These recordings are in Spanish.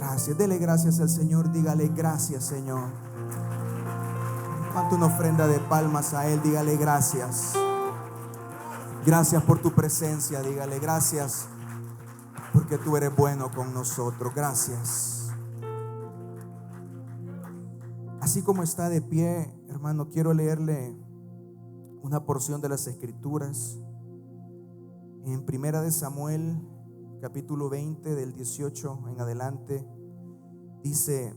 Gracias, dele gracias al Señor, dígale gracias, Señor. Levanta una ofrenda de palmas a Él, dígale gracias. Gracias por tu presencia, dígale gracias porque tú eres bueno con nosotros. Gracias. Así como está de pie, hermano, quiero leerle una porción de las Escrituras en Primera de Samuel, capítulo 20, del 18 en adelante. Dice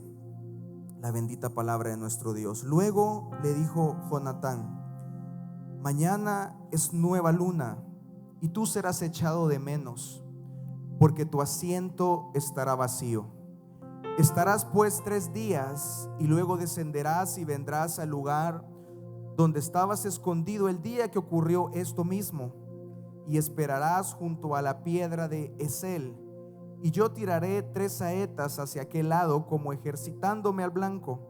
la bendita palabra de nuestro Dios. Luego le dijo Jonatán: mañana es nueva luna y tú serás echado de menos, porque tu asiento estará vacío. Estarás pues 3 días y luego descenderás y vendrás al lugar donde estabas escondido el día que ocurrió esto mismo, y esperarás junto a la piedra de Esel, y yo tiraré 3 saetas hacia aquel lado como ejercitándome al blanco.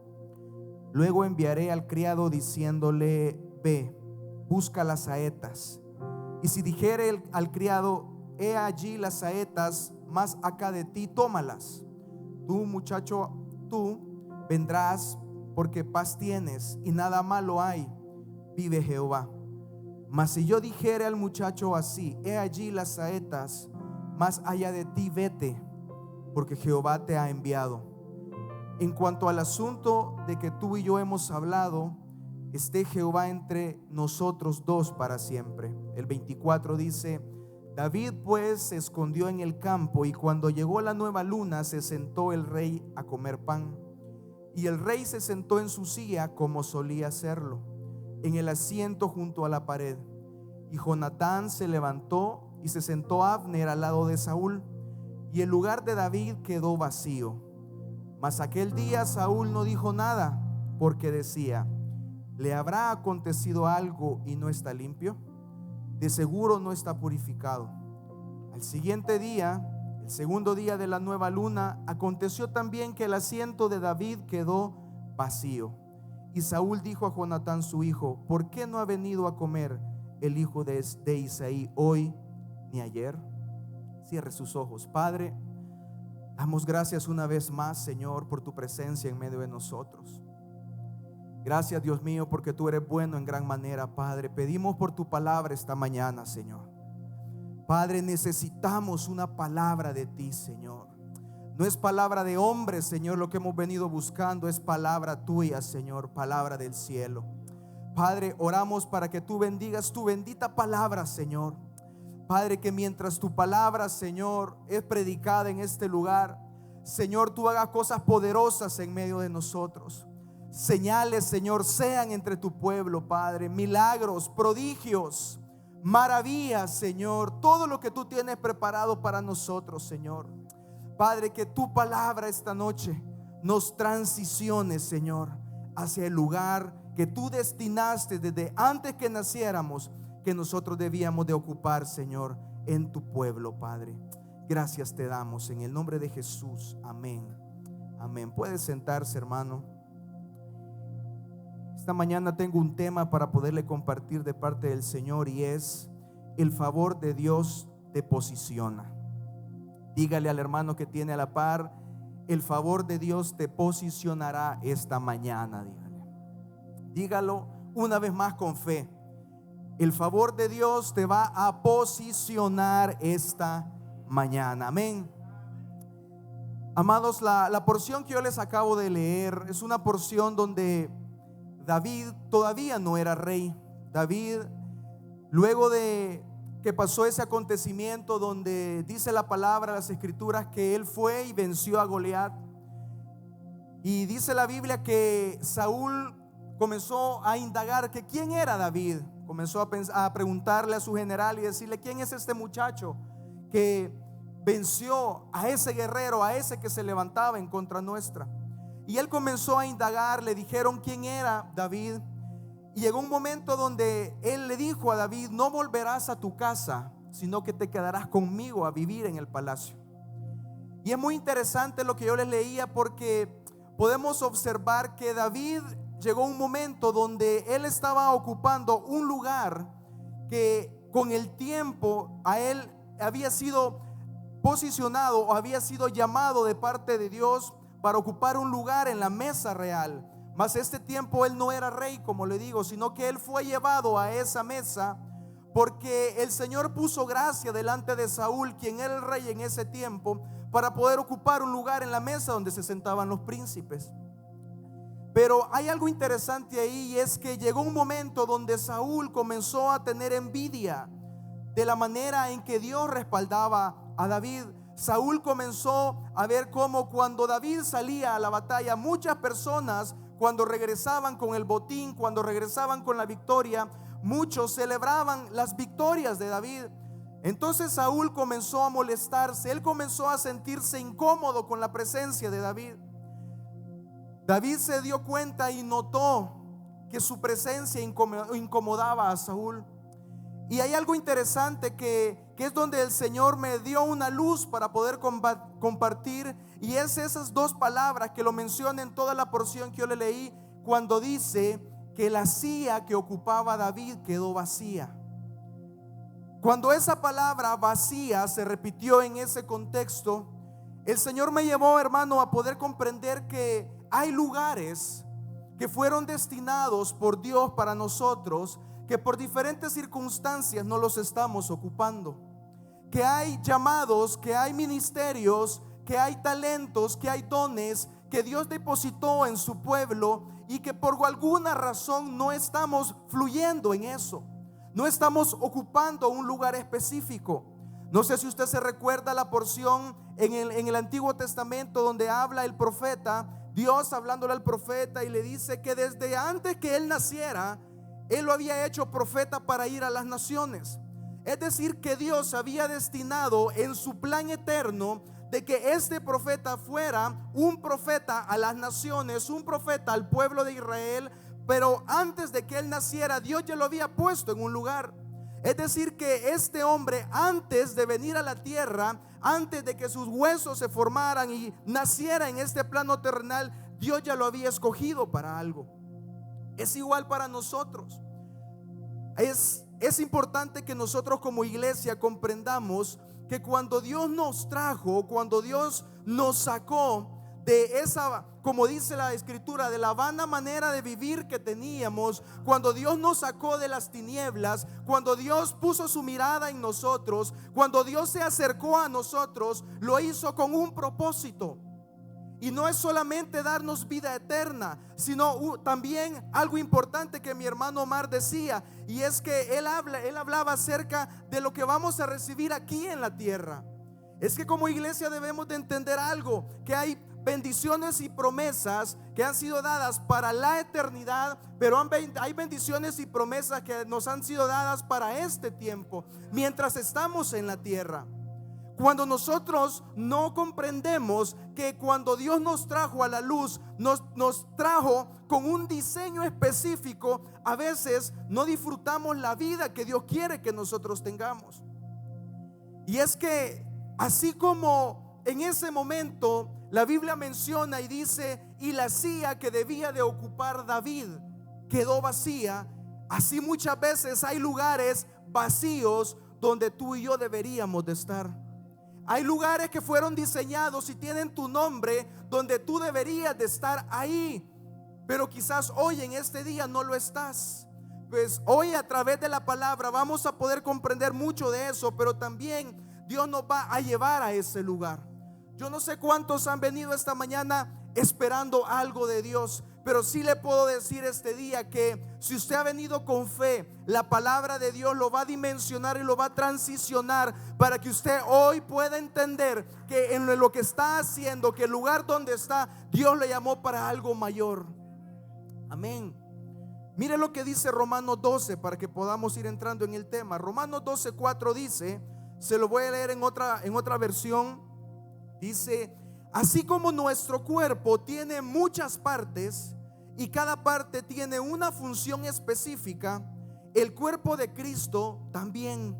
Luego enviaré al criado diciéndole: ve, busca las saetas. Y si dijere al criado: he allí las saetas, más acá de ti, tómalas. Tú, muchacho, tú vendrás, porque paz tienes y nada malo hay, vive Jehová. Mas si yo dijere al muchacho así: he allí las saetas, más allá de ti, vete, porque Jehová te ha enviado. En cuanto al asunto de que tú y yo hemos hablado, esté Jehová entre nosotros dos para siempre. El 24 dice: David pues se escondió en el campo, y cuando llegó la nueva luna se sentó el rey a comer pan. Y el rey se sentó en su silla como solía hacerlo, en el asiento junto a la pared. Y Jonatán se levantó y se sentó Abner al lado de Saúl, y el lugar de David quedó vacío. Mas aquel día Saúl no dijo nada, porque decía: ¿le habrá acontecido algo y no está limpio? De seguro no está purificado. Al siguiente día, el segundo día de la nueva luna, aconteció también que el asiento de David quedó vacío. Y Saúl dijo a Jonatán su hijo: ¿por qué no ha venido a comer el hijo de Isaí hoy ni ayer? Cierre sus ojos. Padre, damos gracias una vez más, Señor, por tu presencia en medio de nosotros. Gracias, Dios mío, porque tú eres bueno en gran manera, Padre. Pedimos por tu palabra esta mañana, Señor. Padre, necesitamos una palabra de ti, Señor. No es palabra de hombre, Señor, lo que hemos venido buscando. Es palabra tuya, Señor, palabra del cielo. Padre, oramos para que tú bendigas tu bendita palabra, Señor. Padre, que mientras tu palabra, Señor, es predicada en este lugar, Señor, tú hagas cosas poderosas en medio de nosotros. Señales, Señor, sean entre tu pueblo, Padre. Milagros, prodigios, maravillas, Señor. Todo lo que tú tienes preparado para nosotros, Señor. Padre, que tu palabra esta noche nos transicione, Señor, hacia el lugar que tú destinaste desde antes que naciéramos, que nosotros debíamos de ocupar, Señor, en tu pueblo, Padre. Gracias te damos en el nombre de Jesús. Amén. Amén. Puede sentarse, hermano. Esta mañana tengo un tema para poderle compartir de parte del Señor, y es: el favor de Dios te posiciona. Dígale al hermano que tiene a la par: el favor de Dios te posicionará esta mañana. Dígalo una vez más con fe: el favor de Dios te va a posicionar esta mañana. Amén. Amados, la porción que yo les acabo de leer es una porción donde David todavía no era rey. David, luego de que pasó ese acontecimiento donde dice la palabra, las escrituras, que él fue y venció a Goliat, y dice la Biblia que Saúl comenzó a indagar que quién era David. Comenzó a preguntarle a su general y decirle: ¿quién es este muchacho que venció a ese guerrero, a ese que se levantaba en contra nuestra? Y él comenzó a indagar. Le dijeron quién era David, y llegó un momento donde él le dijo a David: no volverás a tu casa, sino que te quedarás conmigo a vivir en el palacio. Y es muy interesante lo que yo les leía, porque podemos observar que David llegó un momento donde él estaba ocupando un lugar que con el tiempo a él había sido posicionado o había sido llamado de parte de Dios para ocupar un lugar en la mesa real. Mas este tiempo él no era rey, como le digo, sino que él fue llevado a esa mesa porque el Señor puso gracia delante de Saúl, quien era el rey en ese tiempo, para poder ocupar un lugar en la mesa donde se sentaban los príncipes. Pero hay algo interesante ahí, y es que llegó un momento donde Saúl comenzó a tener envidia de la manera en que Dios respaldaba a David. Saúl comenzó a ver cómo cuando David salía a la batalla, muchas personas, cuando regresaban con el botín, cuando regresaban con la victoria, muchos celebraban las victorias de David. Entonces Saúl comenzó a molestarse, él comenzó a sentirse incómodo con la presencia de David. David se dio cuenta y notó que su presencia incomodaba a Saúl. Y hay algo interesante que es donde el Señor me dio una luz para poder compartir, y es esas dos palabras que lo menciona en toda la porción que yo le leí, cuando dice que la silla que ocupaba David quedó vacía. Cuando esa palabra vacía se repitió en ese contexto, el Señor me llevó, hermano, a poder comprender que hay lugares que fueron destinados por Dios para nosotros, que por diferentes circunstancias no los estamos ocupando. Que hay llamados, que hay ministerios, que hay talentos, que hay dones que Dios depositó en su pueblo, y que por alguna razón no estamos fluyendo en eso. No estamos ocupando un lugar específico. No sé si usted se recuerda la porción en el Antiguo Testamento donde habla el profeta, Dios hablándole al profeta, y le dice que desde antes que él naciera, él lo había hecho profeta para ir a las naciones. Es decir, que Dios había destinado en su plan eterno de que este profeta fuera un profeta a las naciones, un profeta al pueblo de Israel. Pero antes de que él naciera, Dios ya lo había puesto en un lugar. Es decir, que este hombre, antes de venir a la tierra, antes de que sus huesos se formaran y naciera en este plano terrenal, Dios ya lo había escogido para algo. Es igual para nosotros. Es importante que nosotros como iglesia comprendamos que cuando Dios nos trajo, cuando Dios nos sacó de esa, como dice la escritura, de la vana manera de vivir que teníamos, cuando Dios nos sacó de las tinieblas, cuando Dios puso su mirada en nosotros, cuando Dios se acercó a nosotros, lo hizo con un propósito. Y no es solamente darnos vida eterna, sino también algo importante que mi hermano Omar decía, y es que él hablaba acerca de lo que vamos a recibir aquí en la tierra. Es que como iglesia debemos de entender algo, que hay bendiciones y promesas que han sido dadas para la eternidad, pero hay bendiciones y promesas que nos han sido dadas para este tiempo, mientras estamos en la tierra. Cuando nosotros no comprendemos que cuando Dios nos trajo a la luz, nos trajo con un diseño específico, a veces no disfrutamos la vida que Dios quiere que nosotros tengamos. Y es que así como en ese momento la Biblia menciona y dice, y la silla que debía de ocupar David quedó vacía, así muchas veces hay lugares vacíos donde tú y yo deberíamos de estar. Hay lugares que fueron diseñados y tienen tu nombre, donde tú deberías de estar ahí, pero quizás hoy en este día no lo estás. Pues hoy a través de la palabra vamos a poder comprender mucho de eso, pero también Dios nos va a llevar a ese lugar. Yo no sé cuántos han venido esta mañana esperando algo de Dios, pero sí le puedo decir este día que si usted ha venido con fe, la palabra de Dios lo va a dimensionar y lo va a transicionar para que usted hoy pueda entender que en lo que está haciendo, que el lugar donde está, Dios le llamó para algo mayor. Amén. Mire lo que dice Romanos 12 para que podamos ir entrando en el tema. Romanos 12:4 dice, se lo voy a leer en otra versión. Dice: así como nuestro cuerpo tiene muchas partes y cada parte tiene una función específica, el cuerpo de Cristo también.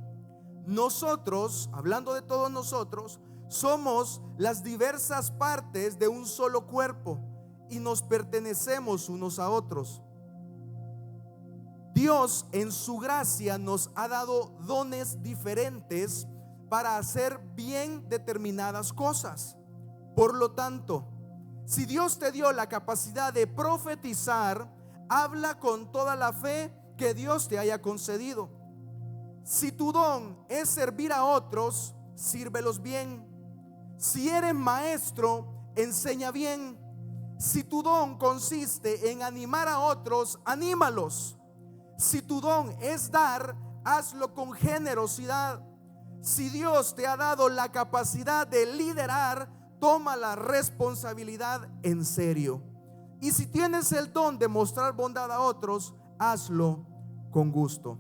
Nosotros, hablando de todos nosotros, somos las diversas partes de un solo cuerpo y nos pertenecemos unos a otros. Dios en su gracia nos ha dado dones diferentes para hacer bien determinadas cosas. Por lo tanto, si Dios te dio la capacidad de profetizar, habla con toda la fe que Dios te haya concedido. Si tu don es servir a otros, sírvelos bien. Si eres maestro, enseña bien. Si tu don consiste en animar a otros, anímalos. Si tu don es dar, hazlo con generosidad. Si Dios te ha dado la capacidad de liderar, toma la responsabilidad en serio. Y si tienes el don de mostrar bondad a otros, hazlo con gusto.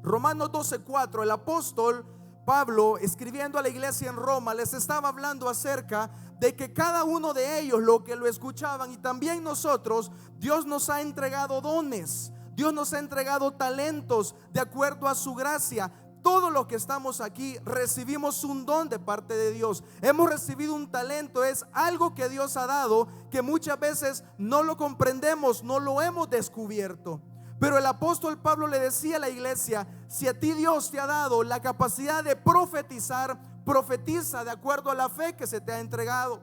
Romanos 12:4, el apóstol Pablo, escribiendo a la iglesia en Roma, les estaba hablando acerca de que cada uno de ellos, lo que lo escuchaban, y también nosotros, Dios nos ha entregado dones, Dios nos ha entregado talentos de acuerdo a su gracia. Todos los que estamos aquí recibimos un don de parte de Dios. Hemos recibido un talento, es algo que Dios ha dado, que muchas veces no lo comprendemos, no lo hemos descubierto. Pero el apóstol Pablo le decía a la iglesia: si a ti Dios te ha dado la capacidad de profetizar, profetiza de acuerdo a la fe que se te ha entregado.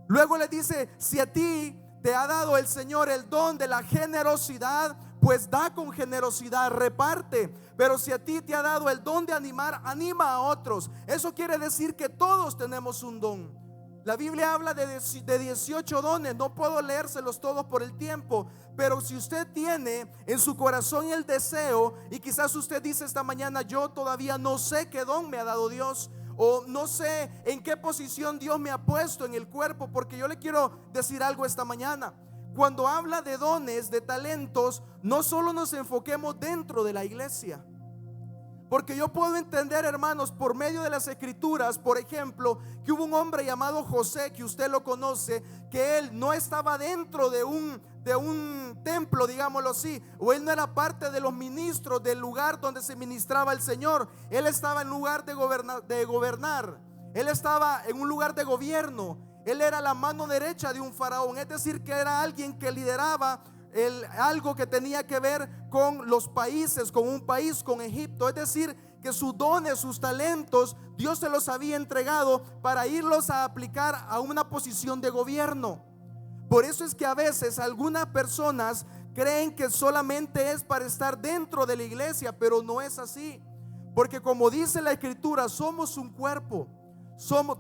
Luego le dice: si a ti te ha dado el Señor el don de la generosidad, pues da con generosidad, reparte. Pero si a ti te ha dado el don de animar, anima a otros. Eso quiere decir que todos tenemos un don. La Biblia habla de 18 dones. No puedo leérselos todos por el tiempo, pero si usted tiene en su corazón el deseo, y quizás usted dice esta mañana: yo todavía no sé qué don me ha dado Dios, o no sé en qué posición Dios me ha puesto en el cuerpo, porque yo le quiero decir algo esta mañana. Cuando habla de dones, de talentos, no solo nos enfoquemos dentro de la iglesia. Porque yo puedo entender, hermanos, por medio de las escrituras, por ejemplo, que hubo un hombre llamado José, que usted lo conoce, que él no estaba dentro de un templo, digámoslo así, o él no era parte de los ministros del lugar donde se ministraba el Señor. Él estaba en lugar de gobernar. Él estaba en un lugar de gobierno. Él era la mano derecha de un faraón, es decir, que era alguien que lideraba algo que tenía que ver con los países, con un país, con Egipto. Es decir, que sus dones, sus talentos, Dios se los había entregado para irlos a aplicar a una posición de gobierno. Por eso es que a veces algunas personas creen que solamente es para estar dentro de la iglesia, pero no es así. Porque como dice la escritura, somos un cuerpo.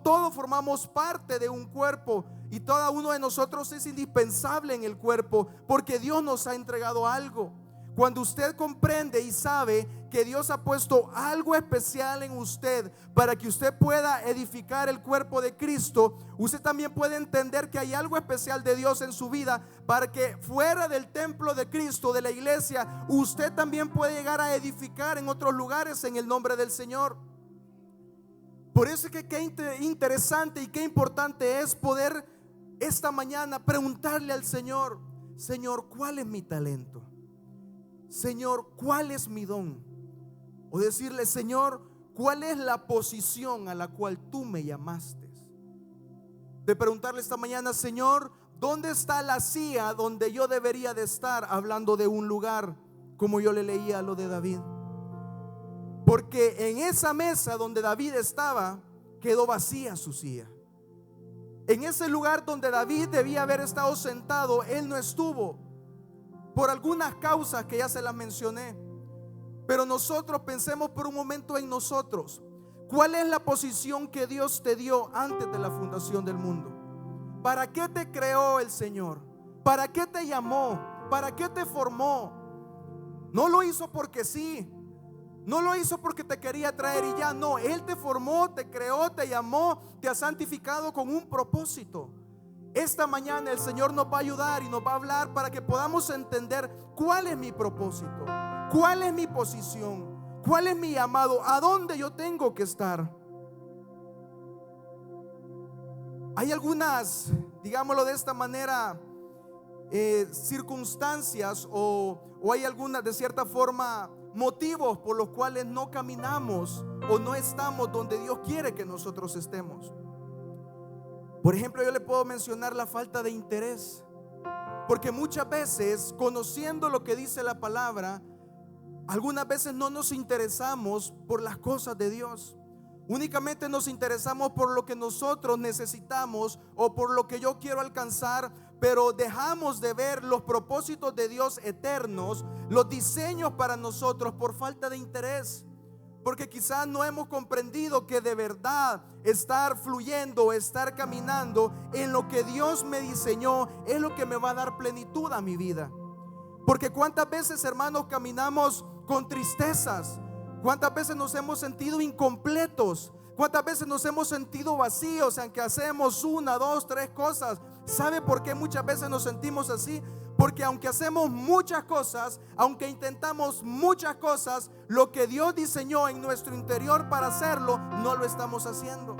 Todos formamos parte de un cuerpo, y cada uno de nosotros es indispensable en el cuerpo, porque Dios nos ha entregado algo. Cuando usted comprende y sabe que Dios ha puesto algo especial en usted para que usted pueda edificar el cuerpo de Cristo, usted también puede entender que hay algo especial de Dios en su vida, para que fuera del templo de Cristo, de la iglesia, usted también puede llegar a edificar en otros lugares en el nombre del Señor. Por eso es que qué interesante y qué importante es poder esta mañana preguntarle al Señor: Señor, ¿cuál es mi talento? Señor, ¿cuál es mi don? O decirle: Señor, ¿cuál es la posición a la cual tú me llamaste? De preguntarle esta mañana: Señor, ¿dónde está la silla donde yo debería de estar? Hablando de un lugar, como yo le leía lo de David. Porque en esa mesa donde David estaba, quedó vacía su silla. En ese lugar donde David debía haber estado sentado, él no estuvo, por algunas causas que ya se las mencioné. Pero nosotros pensemos por un momento en nosotros. ¿Cuál es la posición que Dios te dio antes de la fundación del mundo? ¿Para qué te creó el Señor? ¿Para qué te llamó? ¿Para qué te formó? No lo hizo porque sí. No lo hizo porque te quería traer y ya. No, Él te formó, te creó, te llamó, te ha santificado con un propósito. Esta mañana el Señor nos va a ayudar y nos va a hablar para que podamos entender cuál es mi propósito, cuál es mi posición, cuál es mi llamado, a dónde yo tengo que estar. Hay algunas, digámoslo de esta manera, circunstancias o hay algunas, de cierta forma, motivos por los cuales no caminamos o no estamos donde Dios quiere que nosotros estemos. Por ejemplo, yo le puedo mencionar la falta de interés, porque muchas veces, conociendo lo que dice la palabra, algunas veces no nos interesamos por las cosas de Dios. Únicamente nos interesamos por lo que nosotros necesitamos o por lo que yo quiero alcanzar, pero dejamos de ver los propósitos de Dios eternos, los diseños para nosotros por falta de interés. Porque quizás no hemos comprendido que de verdad estar fluyendo, estar caminando en lo que Dios me diseñó es lo que me va a dar plenitud a mi vida. Porque cuántas veces, hermanos, caminamos con tristezas, cuántas veces nos hemos sentido incompletos, cuántas veces nos hemos sentido vacíos, aunque hacemos una, dos, tres cosas. ¿Sabe por qué muchas veces nos sentimos así? Porque aunque hacemos muchas cosas, aunque intentamos muchas cosas, lo que Dios diseñó en nuestro interior para hacerlo, no lo estamos haciendo.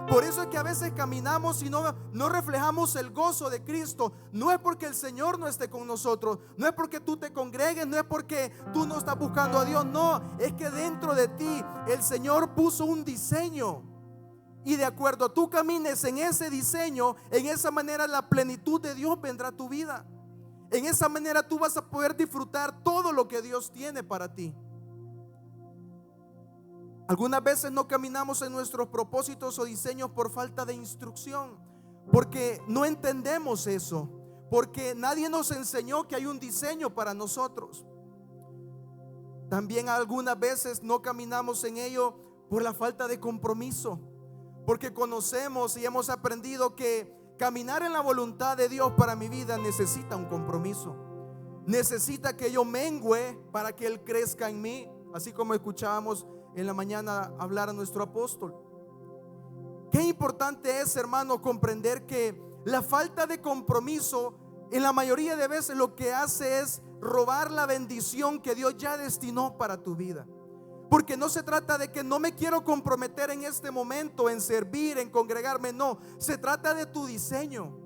Por eso es que a veces caminamos y no reflejamos el gozo de Cristo. No es porque el Señor no esté con nosotros, no es porque tú te congregues, no es porque tú no estás buscando a Dios. No, es que dentro de ti el Señor puso un diseño. Y de acuerdo a tú camines en ese diseño, en esa manera la plenitud de Dios vendrá a tu vida. En esa manera tú vas a poder disfrutar todo lo que Dios tiene para ti. Algunas veces no caminamos en nuestros propósitos o diseños por falta de instrucción, porque no entendemos eso, porque nadie nos enseñó que hay un diseño para nosotros. También algunas veces no caminamos en ello por la falta de compromiso, porque conocemos y hemos aprendido que caminar en la voluntad de Dios para mi vida necesita un compromiso. Necesita que yo mengüe para que Él crezca en mí, así como escuchábamos en la mañana hablar a nuestro apóstol. Qué importante es, hermano, comprender que la falta de compromiso en la mayoría de veces lo que hace es robar la bendición que Dios ya destinó para tu vida. Porque no se trata de que no me quiero comprometer en este momento en servir, en congregarme. No, se trata de tu diseño,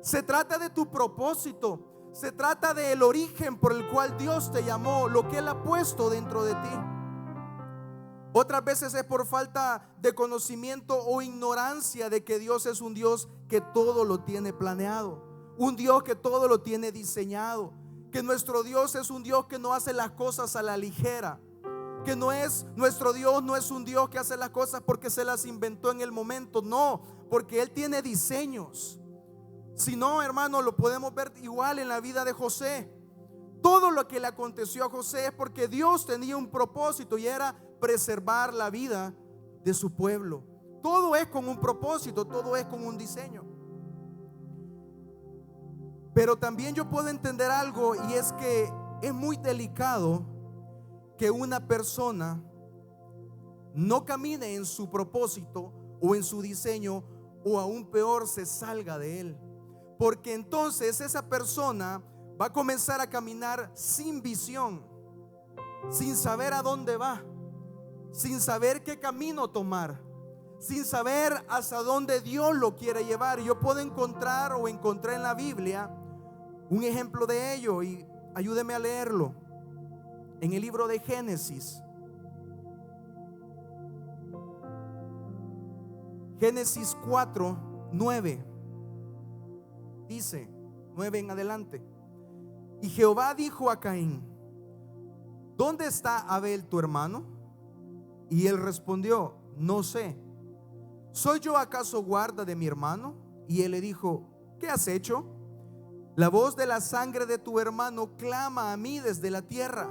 se trata de tu propósito, se trata del origen por el cual Dios te llamó, lo que Él ha puesto dentro de ti. Otras veces es por falta de conocimiento o ignorancia de que Dios es un Dios que todo lo tiene planeado, un Dios que todo lo tiene diseñado, que nuestro Dios es un Dios que no hace las cosas a la ligera, que nuestro Dios no es un Dios que hace las cosas porque se las inventó en el momento. No, porque Él tiene diseños. Si no, hermano, lo podemos ver igual en la vida de José. Todo lo que le aconteció a José es porque Dios tenía un propósito, y era preservar la vida de su pueblo. Todo es con un propósito, todo es con un diseño. Pero también yo puedo entender algo, y es que es muy delicado que una persona no camine en su propósito o en su diseño, o aún peor, se salga de él. Porque entonces esa persona va a comenzar a caminar sin visión, sin saber a dónde va, sin saber qué camino tomar, sin saber hasta dónde Dios lo quiere llevar. Yo puedo encontrar o encontré en la Biblia un ejemplo de ello, y ayúdeme a leerlo. En el libro de Génesis, Génesis 4:9, dice, 9 en adelante: y Jehová dijo a Caín: ¿dónde está Abel tu hermano? Y él respondió: no sé. ¿Soy yo acaso guarda de mi hermano? Y él le dijo: ¿qué has hecho? La voz de la sangre de tu hermano clama a mí desde la tierra.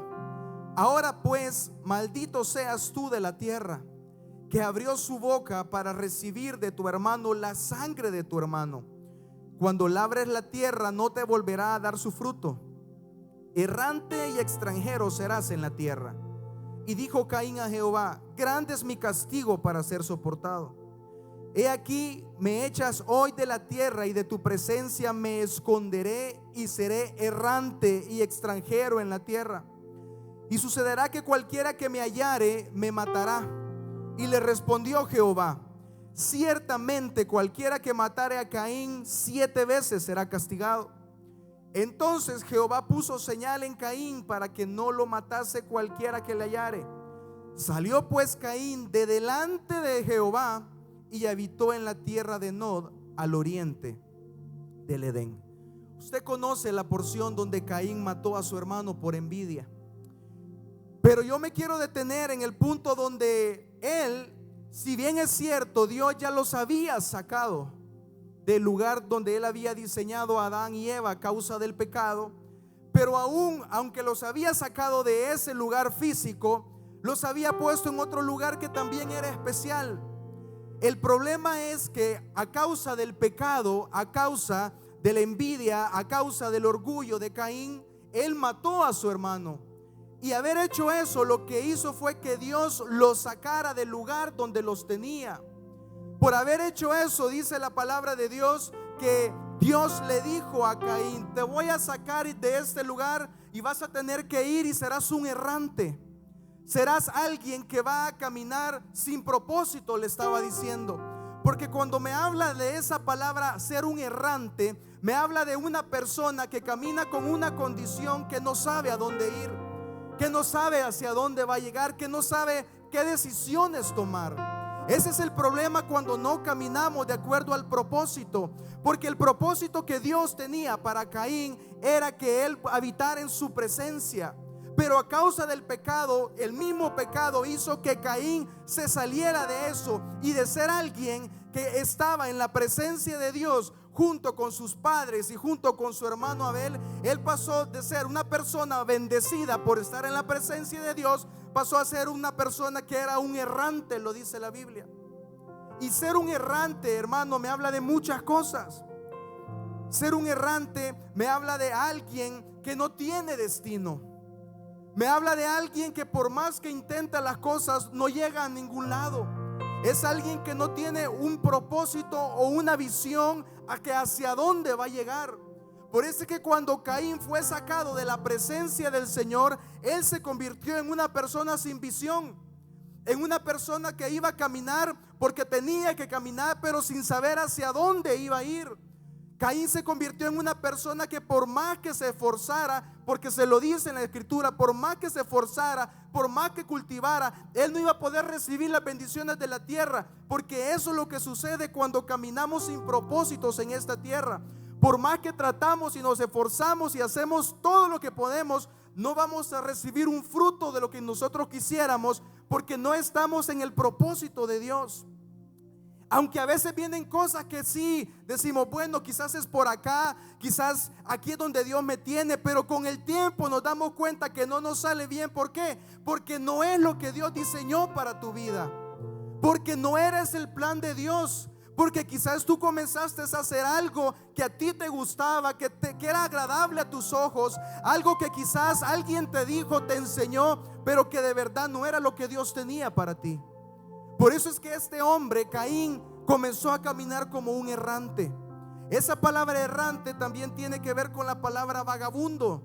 Ahora pues, maldito seas tú de la tierra, que abrió su boca para recibir de tu hermano la sangre de tu hermano. Cuando labres la tierra, no te volverá a dar su fruto. Errante y extranjero serás en la tierra. Y dijo Caín a Jehová: grande es mi castigo para ser soportado. He aquí, me echas hoy de la tierra, y de tu presencia me esconderé, y seré errante y extranjero en la tierra. Y sucederá que cualquiera que me hallare me matará. Y le respondió Jehová: ciertamente cualquiera que matare a Caín 7 veces será castigado. Entonces Jehová puso señal en Caín para que no lo matase cualquiera que le hallare. Salió pues Caín de delante de Jehová y habitó en la tierra de Nod, al oriente del Edén. Usted conoce la porción donde Caín mató a su hermano por envidia. Pero yo me quiero detener en el punto donde él si bien es cierto, Dios ya los había sacado del lugar donde Él había diseñado a Adán y Eva a causa del pecado, pero aún, aunque los había sacado de ese lugar físico, los había puesto en otro lugar que también era especial. El problema es que a causa del pecado, a causa de la envidia, a causa del orgullo de Caín, él mató a su hermano. Y haber hecho eso, lo que hizo fue que Dios los sacara del lugar donde los tenía. Por haber hecho eso, dice la palabra de Dios, que Dios le dijo a Caín: te voy a sacar de este lugar y vas a tener que ir y serás un errante. Serás alguien que va a caminar sin propósito, le estaba diciendo. Porque cuando me habla de esa palabra, ser un errante, me habla de una persona que camina con una condición que no sabe a dónde ir, que no sabe hacia dónde va a llegar, que no sabe qué decisiones tomar. Ese es el problema cuando no caminamos de acuerdo al propósito. Porque el propósito que Dios tenía para Caín era que él habitara en su presencia. Pero a causa del pecado, el mismo pecado hizo que Caín se saliera de eso, y de ser alguien que estaba en la presencia de Dios junto con sus padres y junto con su hermano Abel, él pasó de ser una persona bendecida por estar en la presencia de Dios, pasó a ser una persona que era un errante, lo dice la Biblia. Y ser un errante, hermano, me habla de muchas cosas. Ser un errante me habla de alguien que no tiene destino. Me habla de alguien que por más que intenta las cosas no llega a ningún lado. Es alguien que no tiene un propósito o una visión a que hacia dónde va a llegar. Por eso es que cuando Caín fue sacado de la presencia del Señor, él se convirtió en una persona sin visión, en una persona que iba a caminar porque tenía que caminar, pero sin saber hacia dónde iba a ir. Caín se convirtió en una persona que por más que se esforzara, porque se lo dice en la escritura, por más que se esforzara, por más que cultivara, él no iba a poder recibir las bendiciones de la tierra. Porque eso es lo que sucede cuando caminamos sin propósitos en esta tierra. Por más que tratamos y nos esforzamos y hacemos todo lo que podemos, no vamos a recibir un fruto de lo que nosotros quisiéramos, porque no estamos en el propósito de Dios. Aunque a veces vienen cosas que sí decimos, bueno, quizás es por acá, quizás aquí es donde Dios me tiene, pero con el tiempo nos damos cuenta que no nos sale bien. ¿Por qué? Porque no es lo que Dios diseñó para tu vida, porque no eres el plan de Dios. Porque quizás tú comenzaste a hacer algo que a ti te gustaba, que era agradable a tus ojos, algo que quizás alguien te dijo, te enseñó, pero que de verdad no era lo que Dios tenía para ti. Por eso es que este hombre, Caín, comenzó a caminar como un errante. Esa palabra errante también tiene que ver con la palabra vagabundo.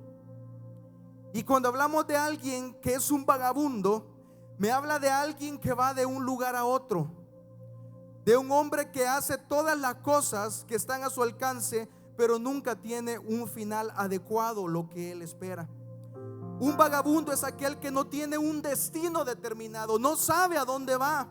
Y cuando hablamos de alguien que es un vagabundo, me habla de alguien que va de un lugar a otro, de un hombre que hace todas las cosas que están a su alcance, pero nunca tiene un final adecuado, lo que él espera. Un vagabundo es aquel que no tiene un destino determinado, no sabe a dónde va.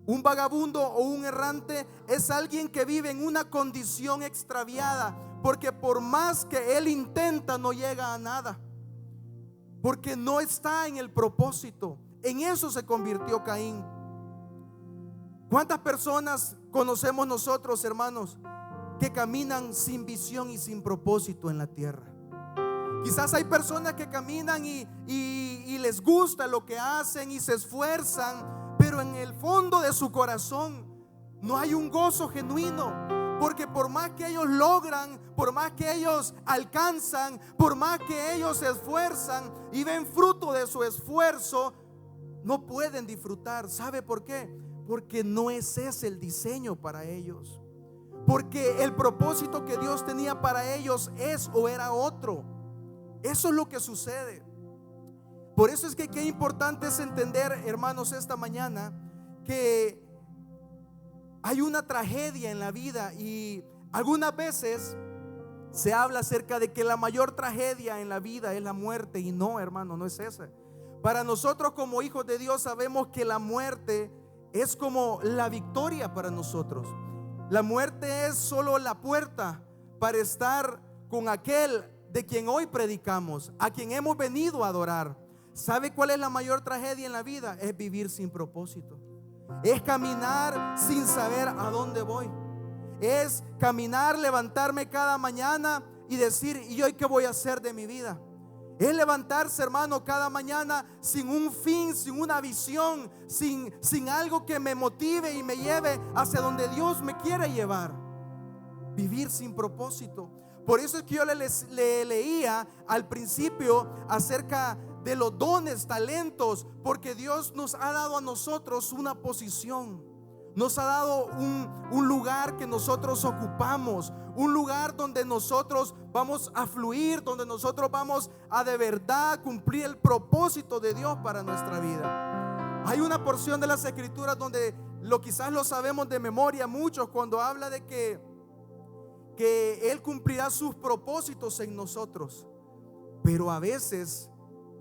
Un vagabundo o un errante es alguien que vive en una condición extraviada, porque por más que él intenta no llega a nada, porque no está en el propósito. En eso se convirtió Caín. ¿Cuántas personas conocemos nosotros, hermanos, que caminan sin visión y sin propósito en la tierra? Quizás hay personas que caminan y les gusta lo que hacen y se esfuerzan, pero en el fondo de su corazón no hay un gozo genuino. Porque por más que ellos logran, por más que ellos alcanzan, por más que ellos se esfuerzan y ven fruto de su esfuerzo, no pueden disfrutar. ¿Sabe por qué? Porque no es ese el diseño para ellos. Porque el propósito que Dios tenía para ellos es o era otro. Eso es lo que sucede. Por eso es que qué importante es entender, hermanos, esta mañana que hay una tragedia en la vida. Y algunas veces se habla acerca de que la mayor tragedia en la vida es la muerte. Y no, hermano, no es esa. Para nosotros como hijos de Dios sabemos que la muerte es como la victoria para nosotros. La muerte es solo la puerta para estar con aquel de quien hoy predicamos, a quien hemos venido a adorar. ¿Sabe cuál es la mayor tragedia en la vida? Es vivir sin propósito. Es caminar sin saber a dónde voy. Es caminar, levantarme cada mañana y decir: ¿y hoy qué voy a hacer de mi vida? Es levantarse, hermano, cada mañana sin un fin, sin una visión, sin algo que me motive y me lleve hacia donde Dios me quiere llevar. Vivir sin propósito. Por eso es que yo le leía al principio acerca de los dones, talentos, porque Dios nos ha dado a nosotros una posición. Nos ha dado un lugar que nosotros ocupamos, un lugar donde nosotros vamos a fluir, donde nosotros vamos a de verdad cumplir el propósito de Dios para nuestra vida. Hay una porción de las Escrituras donde quizás lo sabemos de memoria muchos, cuando habla de que Él cumplirá sus propósitos en nosotros. Pero a veces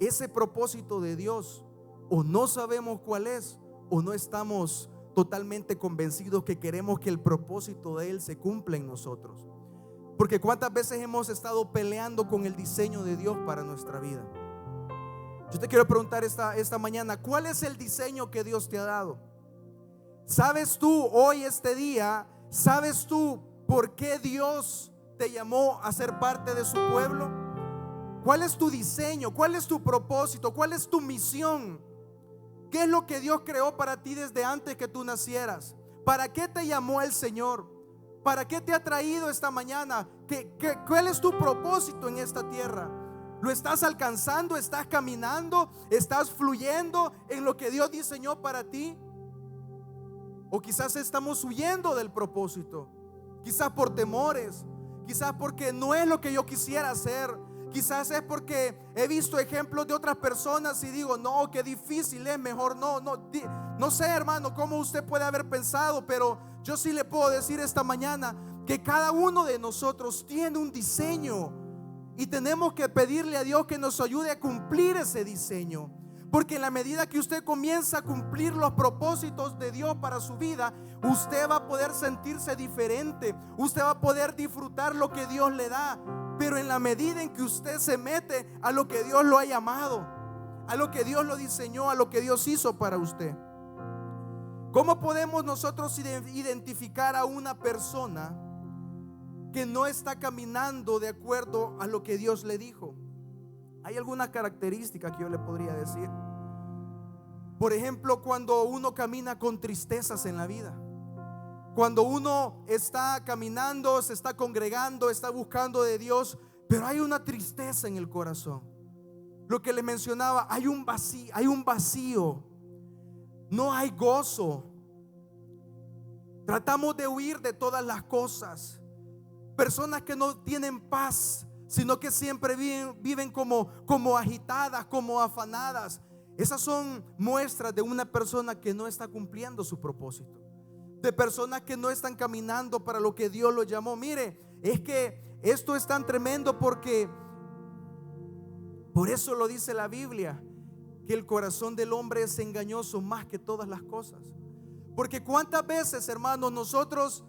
ese propósito de Dios o no sabemos cuál es, o no estamos totalmente convencidos que queremos que el propósito de Él se cumpla en nosotros. Porque cuántas veces hemos estado peleando con el diseño de Dios para nuestra vida. Yo te quiero preguntar esta mañana: ¿cuál es el diseño que Dios te ha dado? ¿Sabes tú hoy, este día, sabes tú por qué Dios te llamó a ser parte de su pueblo? ¿Cuál es tu diseño? ¿Cuál es tu propósito? ¿Cuál es tu misión? ¿Qué es lo que Dios creó para ti desde antes que tú nacieras? ¿Para qué te llamó el Señor? ¿Para qué te ha traído esta mañana? ¿Cuál es tu propósito en esta tierra? ¿Lo estás alcanzando? ¿Estás caminando? ¿Estás fluyendo en lo que Dios diseñó para ti? O quizás estamos huyendo del propósito, quizás por temores, quizás porque no es lo que yo quisiera hacer. Quizás es porque he visto ejemplos de otras personas y digo: no, qué difícil es, mejor no sé, hermano, cómo usted puede haber pensado, pero yo sí le puedo decir esta mañana que cada uno de nosotros tiene un diseño y tenemos que pedirle a Dios que nos ayude a cumplir ese diseño. Porque en la medida que usted comienza a cumplir los propósitos de Dios para su vida, usted va a poder sentirse diferente, usted va a poder disfrutar lo que Dios le da. Pero en la medida en que usted se mete a lo que Dios lo ha llamado, a lo que Dios lo diseñó, a lo que Dios hizo para usted. ¿Cómo podemos nosotros identificar a una persona que no está caminando de acuerdo a lo que Dios le dijo? Hay alguna característica que yo le podría decir. Por ejemplo, cuando uno camina con tristezas en la vida, cuando uno está caminando, se está congregando, está buscando de Dios, pero hay una tristeza en el corazón. Lo que le mencionaba, hay un vacío, no hay gozo. Tratamos de huir de todas las cosas. Personas que no tienen paz, sino que siempre viven como agitadas, como afanadas. Esas son muestras de una persona que no está cumpliendo su propósito, de personas que no están caminando para lo que Dios los llamó. Mire, es que esto es tan tremendo porque por eso lo dice la Biblia, que el corazón del hombre es engañoso más que todas las cosas. Porque cuántas veces, hermanos, nosotros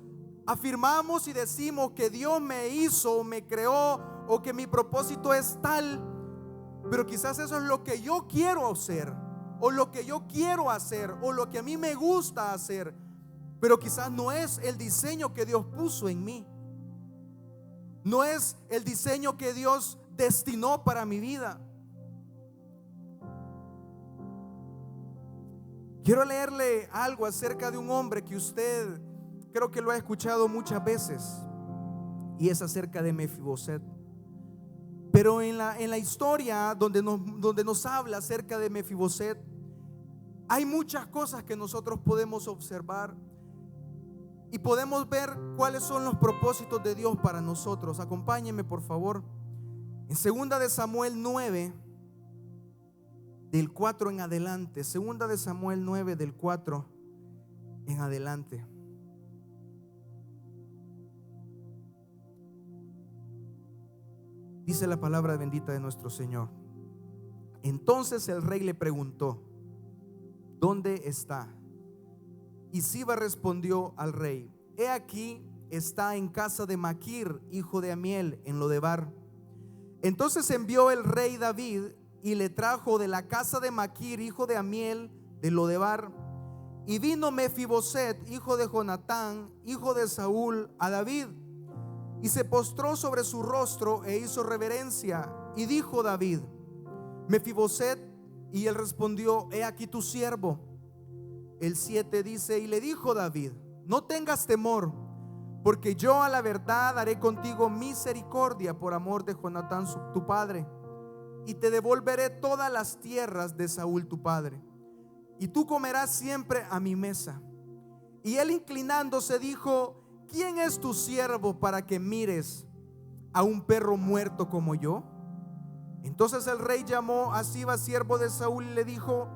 afirmamos y decimos que Dios me hizo, me creó, o que mi propósito es tal, pero quizás eso es lo que yo quiero hacer, o lo que yo quiero hacer, o lo que a mí me gusta hacer, pero quizás no es el diseño que Dios puso en mí, no es el diseño que Dios destinó para mi vida. Quiero leerle algo acerca de un hombre que usted creo que lo ha escuchado muchas veces, y es acerca de Mefiboset. Pero en la historia donde nos habla acerca de Mefiboset, hay muchas cosas que nosotros podemos observar y podemos ver cuáles son los propósitos de Dios para nosotros. Acompáñenme, por favor, en 2 de Samuel 9, del 4 en adelante. 2 de Samuel 9, del 4 en adelante. Dice la palabra bendita de nuestro Señor: entonces el rey le preguntó: ¿dónde está? Y Siba respondió al rey: he aquí, está en casa de Maquir, hijo de Amiel, en Lodebar. Entonces envió el rey David y le trajo de la casa de Maquir, hijo de Amiel, de Lodebar. Y vino Mefiboset, hijo de Jonatán, hijo de Saúl, a David, y se postró sobre su rostro e hizo reverencia. Y dijo David: Mefiboset. Y él respondió: he aquí tu siervo. El 7 dice: y le dijo David: no tengas temor, porque yo a la verdad haré contigo misericordia por amor de Jonatán tu padre, y te devolveré todas las tierras de Saúl tu padre, y tú comerás siempre a mi mesa. Y él, inclinándose, dijo: ¿quién es tu siervo para que mires a un perro muerto como yo? Entonces el rey llamó a Siba, siervo de Saúl, y le dijo: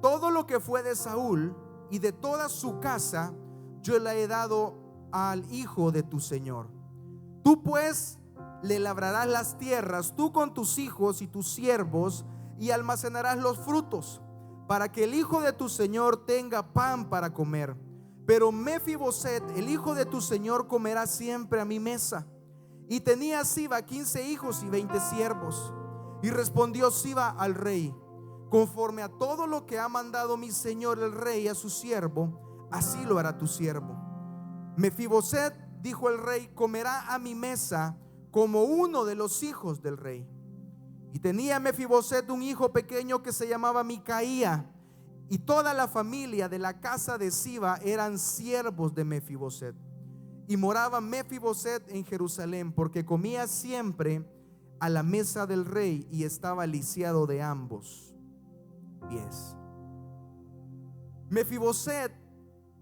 todo lo que fue de Saúl y de toda su casa yo le he dado al hijo de tu señor. Tú pues le labrarás las tierras, tú con tus hijos y tus siervos, y almacenarás los frutos, para que el hijo de tu señor tenga pan para comer. Pero Mefiboset, el hijo de tu señor, comerá siempre a mi mesa. Y tenía Siba 15 hijos y 20 siervos. Y respondió Siba al rey: conforme a todo lo que ha mandado mi señor el rey a su siervo, así lo hará tu siervo. Mefiboset, dijo el rey, comerá a mi mesa como uno de los hijos del rey. Y tenía Mefiboset un hijo pequeño que se llamaba Micaía, y toda la familia de la casa de Siba eran siervos de Mefiboset. Y moraba Mefiboset en Jerusalén, porque comía siempre a la mesa del rey y estaba lisiado de ambos pies. Mefiboset,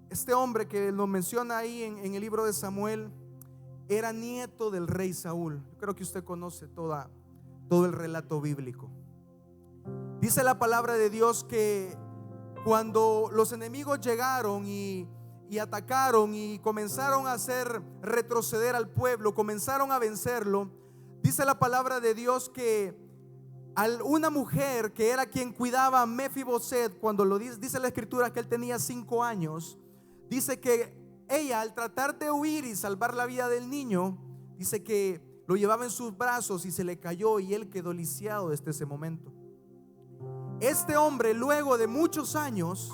este hombre que lo menciona ahí en el libro de Samuel, era nieto del rey Saúl. Creo que usted conoce todo el relato bíblico. Dice la palabra de Dios que cuando los enemigos llegaron y atacaron y comenzaron a hacer retroceder al pueblo, comenzaron a vencerlo, dice la palabra de Dios que una mujer que era quien cuidaba a Mefiboset, cuando lo dice la escritura que él tenía 5 años, dice que ella, al tratar de huir y salvar la vida del niño, dice que lo llevaba en sus brazos y se le cayó y él quedó lisiado desde ese momento. Este hombre, luego de muchos años,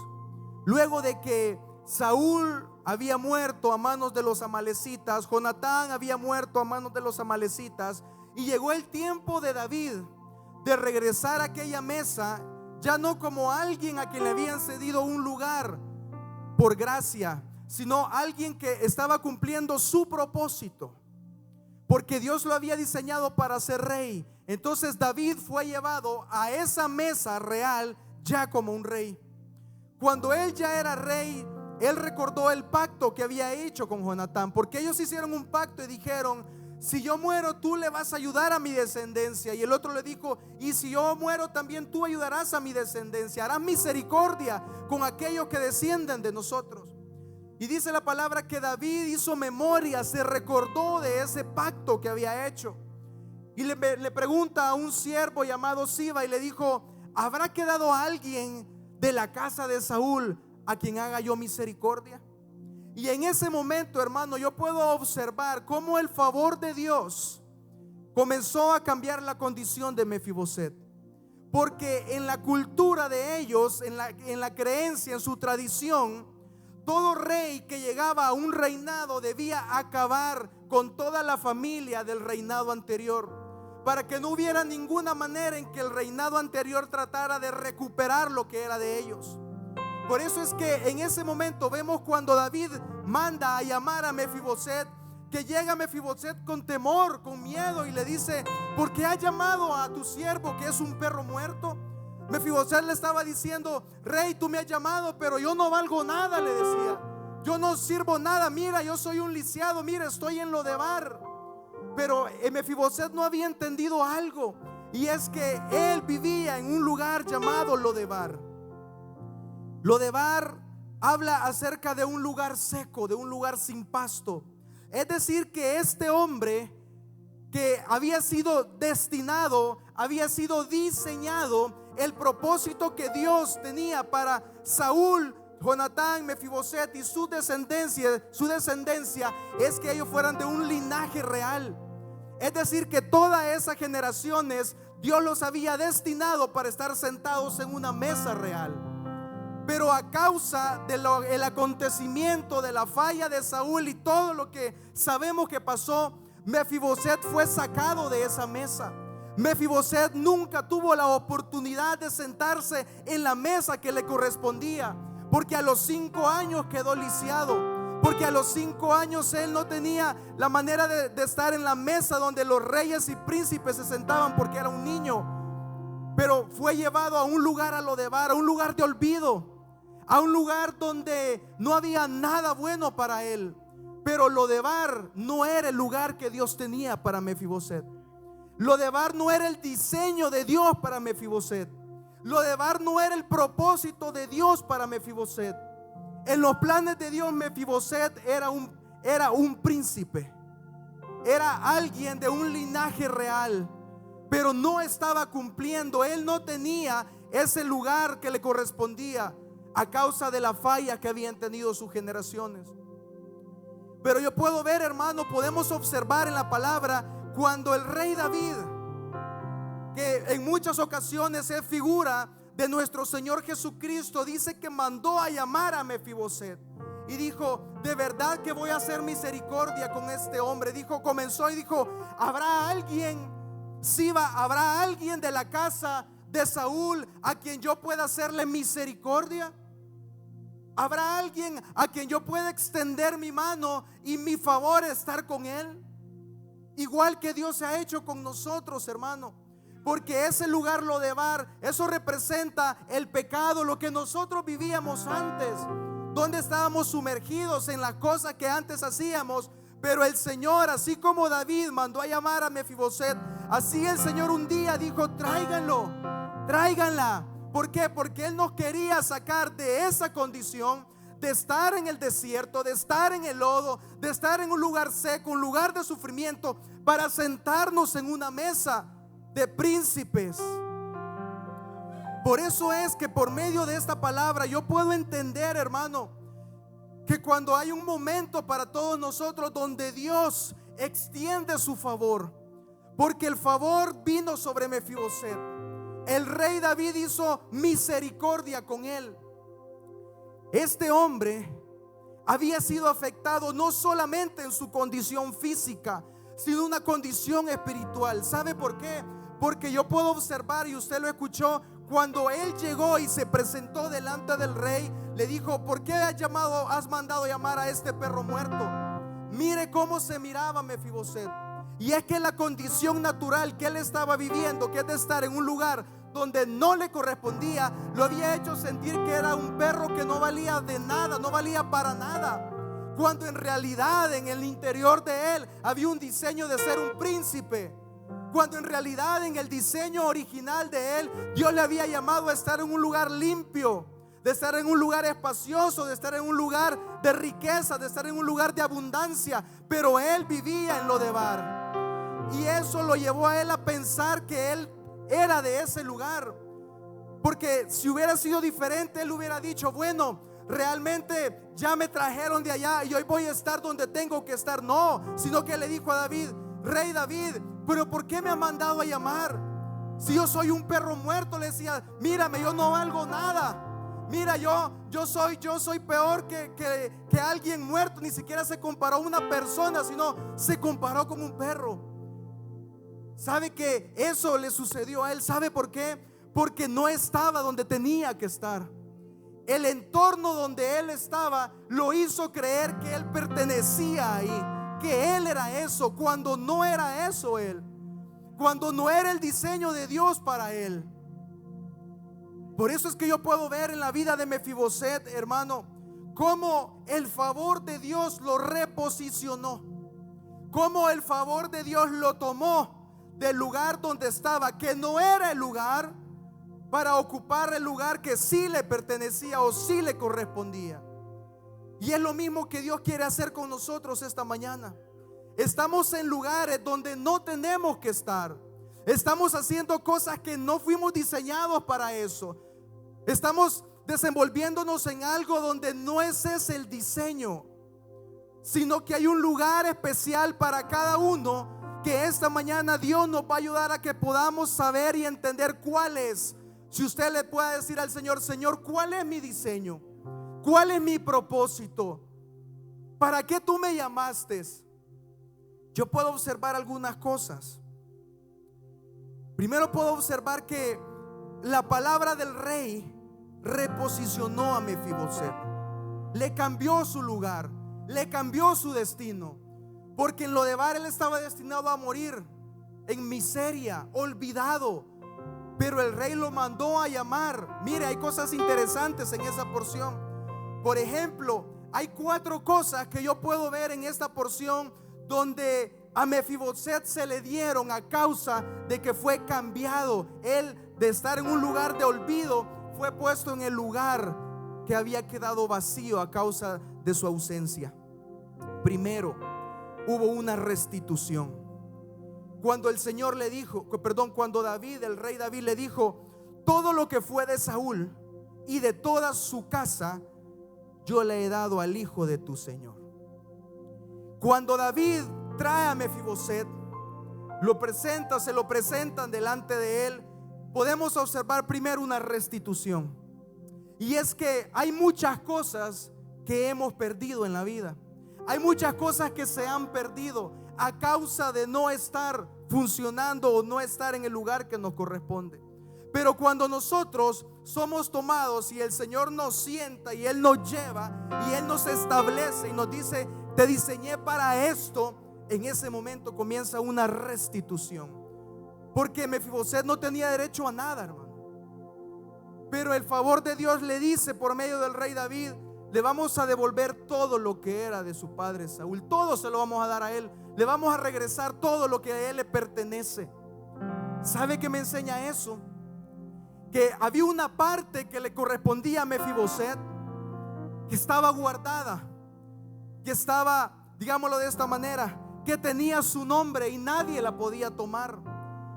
luego de que Saúl había muerto a manos de los amalecitas, Jonatán había muerto a manos de los amalecitas, y llegó el tiempo de David de regresar a aquella mesa, ya no como alguien a quien le habían cedido un lugar por gracia, sino alguien que estaba cumpliendo su propósito, porque Dios lo había diseñado para ser rey. Entonces David fue llevado a esa mesa real ya como un rey. Cuando él ya era rey, él recordó el pacto que había hecho con Jonatán, porque ellos hicieron un pacto y dijeron: si yo muero, tú le vas a ayudar a mi descendencia. Y el otro le dijo: y si yo muero, también tú ayudarás a mi descendencia, harás misericordia con aquellos que descienden de nosotros. Y dice la palabra que David hizo memoria, se recordó de ese pacto que había hecho. Y le pregunta a un siervo llamado Siba y le dijo: ¿habrá quedado alguien de la casa de Saúl a quien haga yo misericordia? Y en ese momento, hermano, yo puedo observar cómo el favor de Dios comenzó a cambiar la condición de Mefiboset. Porque en la cultura de ellos, en la creencia, en su tradición, todo rey que llegaba a un reinado debía acabar con toda la familia del reinado anterior, para que no hubiera ninguna manera en que el reinado anterior tratara de recuperar lo que era de ellos. Por eso es que en ese momento vemos cuando David manda a llamar a Mefiboset, que llega Mefiboset con temor, con miedo, y le dice: ¿por qué has llamado a tu siervo que es un perro muerto? Mefiboset le estaba diciendo: rey, tú me has llamado, pero yo no valgo nada, le decía. Yo no sirvo nada, mira, yo soy un lisiado, mira, estoy en Lodebar. Pero Mefiboset no había entendido algo, y es que él vivía en un lugar llamado Lodebar. Lodebar habla acerca de un lugar seco, de un lugar sin pasto. Es decir, que este hombre que había sido destinado, había sido diseñado, el propósito que Dios tenía para Saúl, Jonatán, Mefiboset y su descendencia es que ellos fueran de un linaje real. Es decir, que todas esas generaciones Dios los había destinado para estar sentados en una mesa real. Pero a causa del acontecimiento de la falla de Saúl y todo lo que sabemos que pasó, Mefiboset fue sacado de esa mesa. Mefiboset nunca tuvo la oportunidad de sentarse en la mesa que le correspondía, porque a los 5 años quedó lisiado, porque a los 5 años él no tenía la manera de estar en la mesa donde los reyes y príncipes se sentaban, porque era un niño. Pero fue llevado a un lugar, a Lodebar, a un lugar de olvido, a un lugar donde no había nada bueno para él. Pero Lodebar no era el lugar que Dios tenía para Mefiboset. Lodebar no era el diseño de Dios para Mefiboset. Lodebar no era el propósito de Dios para Mefiboset. En los planes de Dios, Mefiboset era un príncipe, era alguien de un linaje real, pero no estaba cumpliendo. Él no tenía ese lugar que le correspondía a causa de la falla que habían tenido sus generaciones. Pero yo puedo ver, hermano, podemos observar en la palabra cuando el rey David, que en muchas ocasiones es figura de nuestro Señor Jesucristo, dice que mandó a llamar a Mefiboset y dijo: de verdad que voy a hacer misericordia con este hombre. Comenzó y dijo: ¿habrá alguien, Siba, habrá alguien de la casa de Saúl a quien yo pueda hacerle misericordia? ¿Habrá alguien a quien yo pueda extender mi mano y mi favor estar con él? Igual que Dios se ha hecho con nosotros, hermano. Porque ese lugar Lodebar, eso representa el pecado, lo que nosotros vivíamos antes, donde estábamos sumergidos en las cosas que antes hacíamos. Pero el Señor, así como David mandó a llamar a Mefiboset, así el Señor un día dijo: tráiganlo, tráiganla. ¿Por qué? Porque Él nos quería sacar de esa condición, de estar en el desierto, de estar en el lodo, de estar en un lugar seco, un lugar de sufrimiento, para sentarnos en una mesa de príncipes. Por eso es que por medio de esta palabra yo puedo entender, hermano, que cuando hay un momento para todos nosotros donde Dios extiende su favor, porque el favor vino sobre Mefiboset. El rey David hizo misericordia con él. Este hombre había sido afectado no solamente en su condición física, sino una condición espiritual. ¿Sabe por qué? Porque yo puedo observar, y usted lo escuchó, cuando él llegó y se presentó delante del rey, le dijo: ¿por qué has mandado llamar a este perro muerto? Mire cómo se miraba Mefiboset. Y es que la condición natural que él estaba viviendo, que es de estar en un lugar donde no le correspondía, lo había hecho sentir que era un perro que no valía de nada, no valía para nada, cuando en realidad en el interior de él había un diseño de ser un príncipe. Cuando en realidad en el diseño original de él, Dios le había llamado a estar en un lugar limpio, de estar en un lugar espacioso, de estar en un lugar de riqueza, de estar en un lugar de abundancia. Pero él vivía en Lodebar, y eso lo llevó a él a pensar que él era de ese lugar. Porque si hubiera sido diferente, él hubiera dicho: bueno, realmente ya me trajeron de allá y hoy voy a estar donde tengo que estar. No, sino que le dijo a David: rey David, pero ¿por qué me ha mandado a llamar? Si yo soy un perro muerto, le decía: mírame, yo no valgo nada. Mira, yo soy peor que alguien muerto. Ni siquiera se comparó a una persona, sino se comparó con un perro. ¿Sabe que eso le sucedió a él? ¿Sabe por qué? Porque no estaba donde tenía que estar. El entorno donde él estaba lo hizo creer que él pertenecía ahí, que él era eso, cuando no era eso él, cuando no era el diseño de Dios para él. Por eso es que yo puedo ver en la vida de Mefiboset, hermano, cómo el favor de Dios lo reposicionó, cómo el favor de Dios lo tomó del lugar donde estaba, que no era el lugar, para ocupar el lugar que sí le pertenecía o sí le correspondía. Y es lo mismo que Dios quiere hacer con nosotros esta mañana. Estamos en lugares donde no tenemos que estar. Estamos haciendo cosas que no fuimos diseñados para eso. Estamos desenvolviéndonos en algo donde no ese es el diseño, sino que hay un lugar especial para cada uno, que esta mañana Dios nos va a ayudar a que podamos saber y entender cuál es Si usted le puede decir al Señor: Señor, ¿cuál es mi diseño? ¿Cuál es mi propósito? ¿Para qué tú me llamaste? Yo puedo observar algunas cosas. Primero puedo observar que la palabra del rey reposicionó a Mefiboset, le cambió su lugar, le cambió su destino, porque en Lodebar él estaba destinado a morir en miseria, olvidado, pero el rey lo mandó a llamar. Mire, hay cosas interesantes en esa porción. Por ejemplo, hay 4 cosas que yo puedo ver en esta porción donde a Mefiboset se le dieron a causa de que fue cambiado. Él, de estar en un lugar de olvido, fue puesto en el lugar que había quedado vacío a causa de su ausencia. Primero, hubo una restitución. Cuando el Señor le dijo, cuando David, el rey David, le dijo: todo lo que fue de Saúl y de toda su casa yo le he dado al hijo de tu Señor. Cuando David trae a Mefiboset, se lo presentan delante de él, podemos observar primero una restitución. Y es que hay muchas cosas que hemos perdido en la vida. Hay muchas cosas que se han perdido a causa de no estar funcionando o no estar en el lugar que nos corresponde. Pero cuando nosotros somos tomados y el Señor nos sienta y Él nos lleva y Él nos establece y nos dice: te diseñé para esto, en ese momento comienza una restitución. Porque Mefiboset no tenía derecho a nada, hermano. Pero el favor de Dios le dice por medio del rey David: le vamos a devolver todo lo que era de su padre Saúl. Todo se lo vamos a dar a él. Le vamos a regresar todo lo que a él le pertenece. ¿Sabe qué me enseña eso? Que había una parte que le correspondía a Mefiboset, que estaba guardada, que estaba, digámoslo de esta manera, que tenía su nombre y nadie la podía tomar.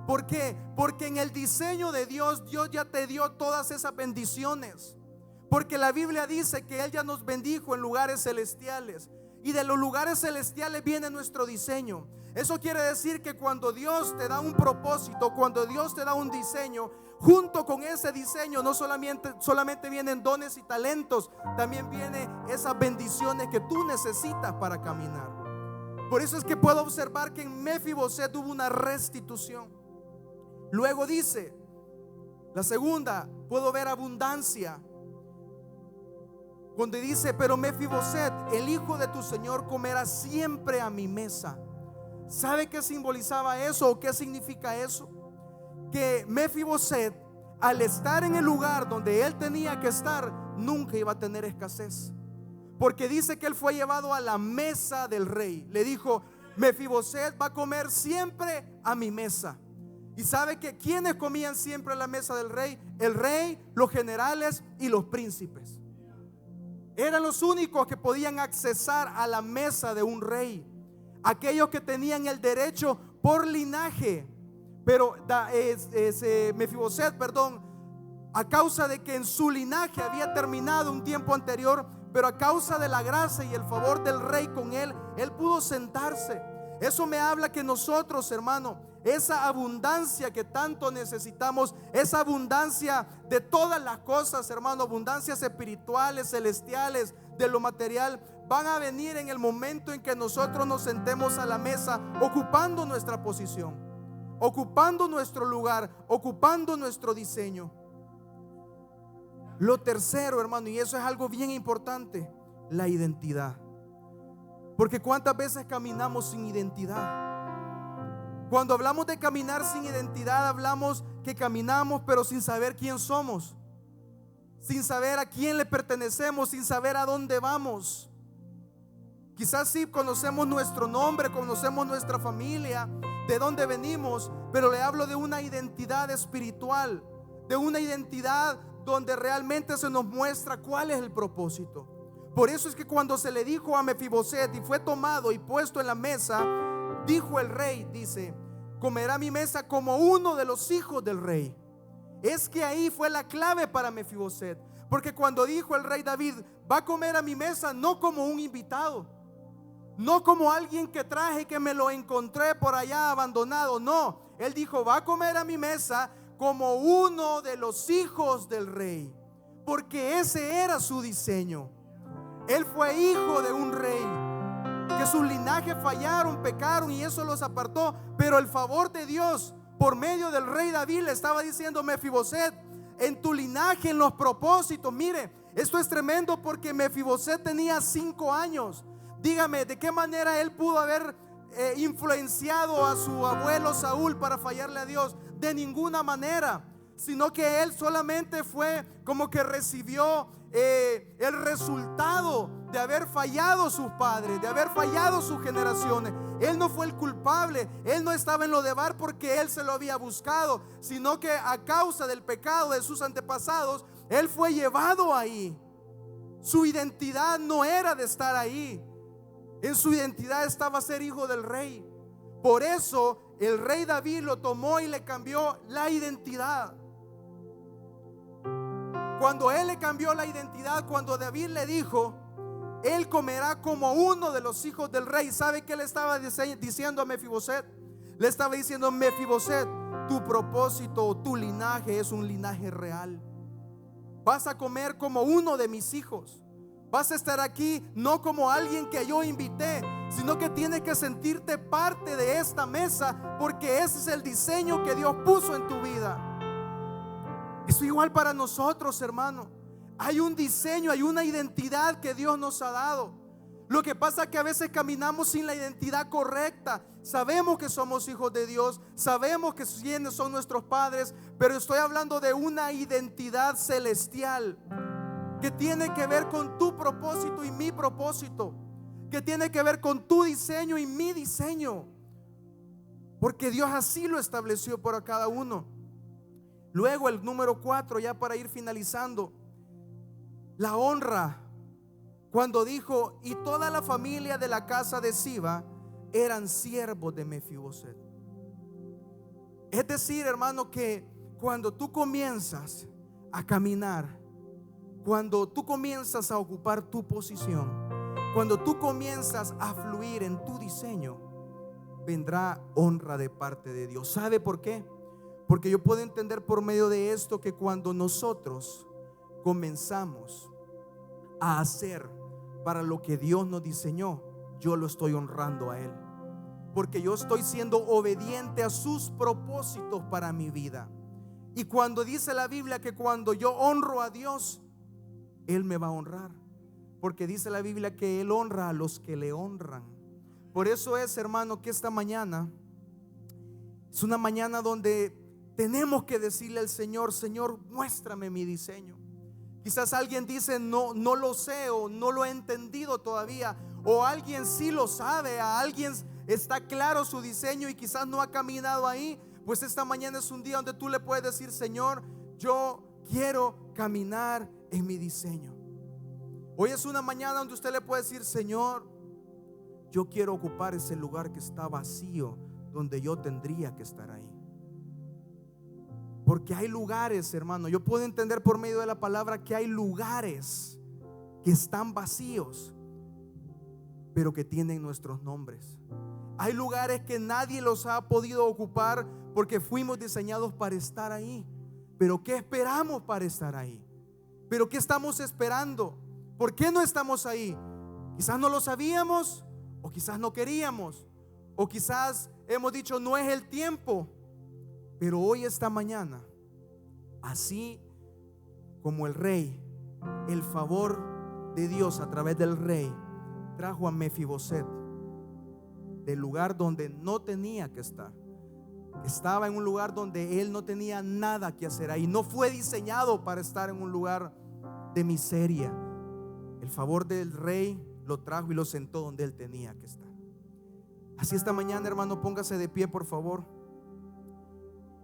¿Por qué? Porque en el diseño de Dios, Dios ya te dio todas esas bendiciones. Porque la Biblia dice que Él ya nos bendijo en lugares celestiales, y de los lugares celestiales viene nuestro diseño. Eso quiere decir que cuando Dios te da un propósito, cuando Dios te da un diseño, junto con ese diseño no solamente vienen dones y talentos, también vienen esas bendiciones que tú necesitas para caminar. Por eso es que puedo observar que en Mefiboset hubo una restitución. Luego dice, la segunda, puedo ver abundancia. Cuando dice: pero Mefiboset, el hijo de tu Señor, comerá siempre a mi mesa. ¿Sabe qué simbolizaba eso o qué significa eso? Que Mefiboset, al estar en el lugar donde él tenía que estar, nunca iba a tener escasez. Porque dice que él fue llevado a la mesa del rey. Le dijo: Mefiboset va a comer siempre a mi mesa. ¿Y sabe que quiénes comían siempre a la mesa del rey? El rey, los generales y los príncipes. Eran los únicos que podían accesar a la mesa de un rey. Aquellos que tenían el derecho por linaje. Pero Mefiboset, a causa de que en su linaje había terminado un tiempo anterior, pero a causa de la gracia y el favor del rey con él, él pudo sentarse. Eso me habla que nosotros, hermano, esa abundancia que tanto necesitamos, esa abundancia de todas las cosas, hermano, abundancias espirituales, celestiales, de lo material, van a venir en el momento en que nosotros nos sentemos a la mesa, ocupando nuestra posición, ocupando nuestro lugar, ocupando nuestro diseño. Lo tercero, hermano, y eso es algo bien importante, la identidad. Porque cuántas veces caminamos sin identidad. Cuando hablamos de caminar sin identidad, hablamos que caminamos pero sin saber quién somos, sin saber a quién le pertenecemos, sin saber a dónde vamos. Quizás sí conocemos nuestro nombre, conocemos nuestra familia, de dónde venimos, pero le hablo de una identidad espiritual, de una identidad donde realmente se nos muestra cuál es el propósito. Por eso es que cuando se le dijo a Mefiboset y fue tomado y puesto en la mesa, dijo el rey, dice: comerá mi mesa como uno de los hijos del rey. Es que ahí fue la clave para Mefiboset, porque cuando dijo el rey David: va a comer a mi mesa, no como un invitado, no como alguien que traje y que me lo encontré por allá abandonado, no, él dijo: va a comer a mi mesa como uno de los hijos del rey, porque ese era su diseño. Él fue hijo de un rey, que sus linajes fallaron, pecaron y eso los apartó, pero el favor de Dios por medio del rey David le estaba diciendo: Mefiboset, en tu linaje, en los propósitos. Mire, esto es tremendo, porque Mefiboset tenía 5 años. Dígame, ¿de qué manera él pudo haber influenciado a su abuelo Saúl para fallarle a Dios? De ninguna manera, sino que él solamente fue como que recibió el resultado de haber fallado sus padres, de haber fallado sus generaciones. Él no fue el culpable, él no estaba en lo de Bar porque él se lo había buscado, sino que a causa del pecado de sus antepasados, él fue llevado ahí. Su identidad no era de estar ahí, en su identidad estaba ser hijo del rey. Por eso el rey David lo tomó y le cambió la identidad. Cuando él le cambió la identidad, cuando David le dijo: él comerá como uno de los hijos del rey, ¿sabe qué le estaba diciendo a Mefiboset? Le estaba diciendo: Mefiboset, tu propósito, tu linaje es un linaje real. Vas a comer como uno de mis hijos. Vas a estar aquí no como alguien que yo invité, sino que tienes que sentirte parte de esta mesa, porque ese es el diseño que Dios puso en tu vida. Eso igual para nosotros, hermano. Hay un diseño, hay una identidad que Dios nos ha dado. Lo que pasa es que a veces caminamos sin la identidad correcta. Sabemos que somos hijos de Dios, sabemos que quienes son nuestros padres, pero estoy hablando de una identidad celestial que tiene que ver con tu propósito y mi propósito, que tiene que ver con tu diseño y mi diseño, porque Dios así lo estableció para cada uno. Luego el número 4, ya para ir finalizando, la honra. Cuando dijo: y toda la familia de la casa de Siba eran siervos de Mefiboset. Es decir, hermano, que cuando tú comienzas a caminar, cuando tú comienzas a ocupar tu posición, cuando tú comienzas a fluir en tu diseño, vendrá honra de parte de Dios. ¿Sabe por qué? Porque yo puedo entender por medio de esto que cuando nosotros comenzamos a hacer para lo que Dios nos diseñó, yo lo estoy honrando a Él, porque yo estoy siendo obediente a sus propósitos para mi vida. Y cuando dice la Biblia que cuando yo honro a Dios, Él me va a honrar, porque dice la Biblia que Él honra a los que le honran. Por eso es, hermano, que esta mañana es una mañana donde tenemos que decirle al Señor: Señor, muéstrame mi diseño. Quizás alguien dice: no lo sé, o no lo he entendido todavía, o alguien sí lo sabe, a alguien está claro su diseño y quizás no ha caminado ahí. Pues esta mañana es un día donde tú le puedes decir: Señor, yo quiero caminar en mi diseño. Hoy es una mañana donde usted le puede decir: Señor, yo quiero ocupar ese lugar que está vacío, donde yo tendría que estar ahí. Porque hay lugares, hermano, yo puedo entender por medio de la palabra que hay lugares que están vacíos, pero que tienen nuestros nombres. Hay lugares que nadie los ha podido ocupar porque fuimos diseñados para estar ahí. Pero ¿qué esperamos para estar ahí? ¿Pero qué estamos esperando? ¿Por qué no estamos ahí? Quizás no lo sabíamos, o quizás no queríamos, o quizás hemos dicho: no es el tiempo. Pero hoy, esta mañana, así como el rey, el favor de Dios a través del rey trajo a Mefiboset del lugar donde no tenía que estar. Estaba en un lugar donde él no tenía nada que hacer ahí. No fue diseñado para estar en un lugar de miseria. El favor del rey lo trajo y lo sentó donde él tenía que estar. Así esta mañana, hermano, póngase de pie, por favor,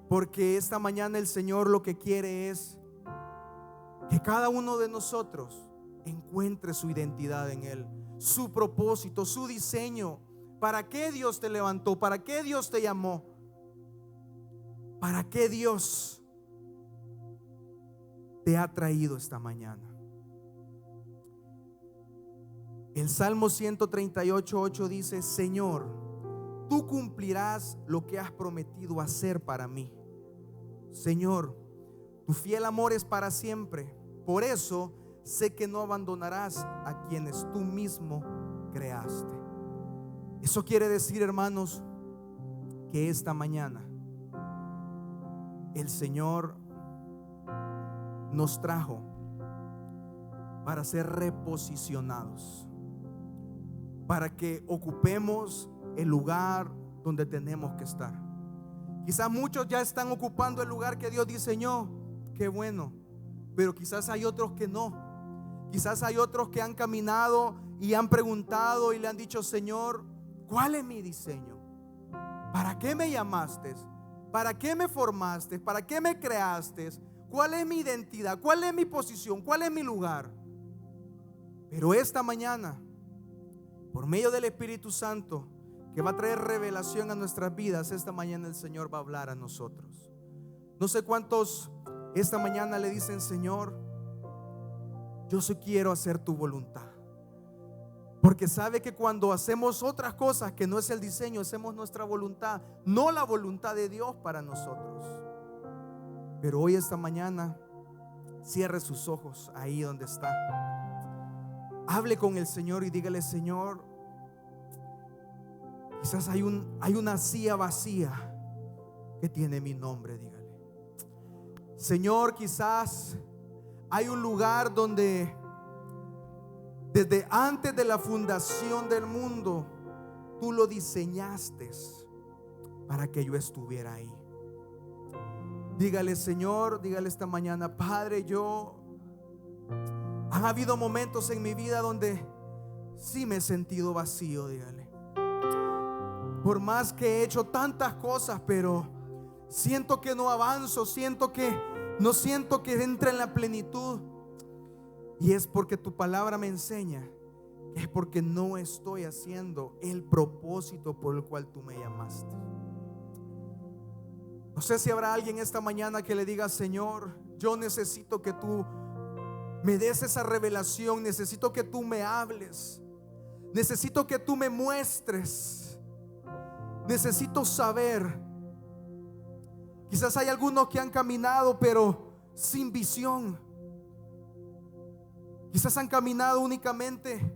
porque esta mañana el Señor lo que quiere es que cada uno de nosotros encuentre su identidad en Él, su propósito, su diseño. ¿Para qué Dios te levantó? ¿Para qué Dios te llamó? ¿Para qué Dios te ha traído esta mañana? El Salmo 138:8 dice: Señor, tú cumplirás lo que has prometido hacer para mí. Señor, tu fiel amor es para siempre. Por eso sé que no abandonarás a quienes tú mismo creaste. Eso quiere decir, hermanos, que esta mañana el Señor nos trajo para ser reposicionados, para que ocupemos el lugar donde tenemos que estar. Quizás muchos ya están ocupando el lugar que Dios diseñó. Qué bueno. Pero quizás hay otros que no. Quizás hay otros que han caminado y han preguntado y le han dicho: Señor, ¿cuál es mi diseño? ¿Para qué me llamaste? ¿Para qué me formaste? ¿Para qué me creaste? ¿Cuál es mi identidad? ¿Cuál es mi posición? ¿Cuál es mi lugar? Pero esta mañana, por medio del Espíritu Santo, que va a traer revelación a nuestras vidas, esta mañana el Señor va a hablar a nosotros. No sé cuántos esta mañana le dicen: Señor, yo sí quiero hacer tu voluntad. Porque sabe que cuando hacemos otras cosas que no es el diseño, hacemos nuestra voluntad, no la voluntad de Dios para nosotros. Pero hoy, esta mañana, cierre sus ojos ahí donde está. Hable con el Señor y dígale: Señor, quizás hay una silla vacía que tiene mi nombre. Dígale: Señor, quizás hay un lugar donde desde antes de la fundación del mundo tú lo diseñaste para que yo estuviera ahí. Dígale: Señor, dígale esta mañana: Padre, han habido momentos en mi vida donde sí me he sentido vacío. Dígale: por más que he hecho tantas cosas, pero siento que no avanzo, no siento que entre en la plenitud. Y es porque tu palabra me enseña que es porque no estoy haciendo el propósito por el cual tú me llamaste. No sé si habrá alguien esta mañana que le diga: Señor, yo necesito que tú me des esa revelación, necesito que tú me hables, necesito que tú me muestres, necesito saber. Quizás hay algunos que han caminado pero sin visión. Quizás han caminado únicamente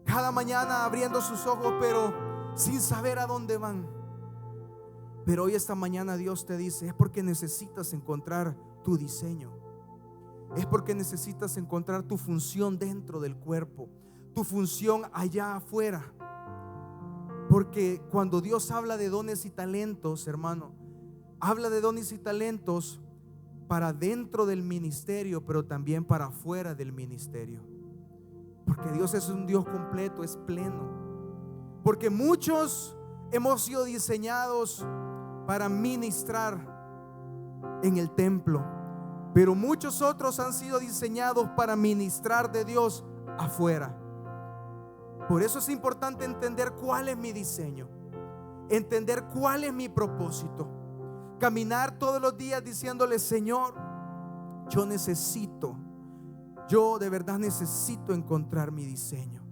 cada mañana abriendo sus ojos, pero sin saber a dónde van. Pero hoy, esta mañana, Dios te dice: es porque necesitas encontrar tu diseño. Es porque necesitas encontrar tu función dentro del cuerpo, tu función allá afuera. Porque cuando Dios habla de dones y talentos, hermano, habla de dones y talentos para dentro del ministerio, pero también para afuera del ministerio. Porque Dios es un Dios completo, es pleno. Porque muchos hemos sido diseñados para ministrar en el templo, pero muchos otros han sido diseñados para ministrar de Dios afuera. Por eso es importante entender cuál es mi diseño, entender cuál es mi propósito. Caminar todos los días diciéndole: Señor, yo de verdad necesito encontrar mi diseño.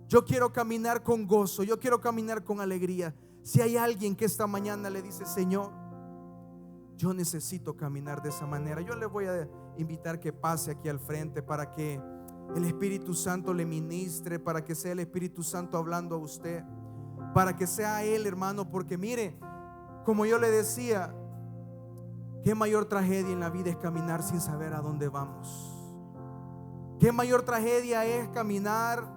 Yo quiero caminar con gozo, yo quiero caminar con alegría. Si hay alguien que esta mañana le dice: Señor, yo necesito caminar de esa manera, yo le voy a invitar que pase aquí al frente para que el Espíritu Santo le ministre, para que sea el Espíritu Santo hablando a usted, para que sea Él, hermano. Porque mire, como yo le decía, qué mayor tragedia en la vida es caminar sin saber a dónde vamos. Qué mayor tragedia es caminar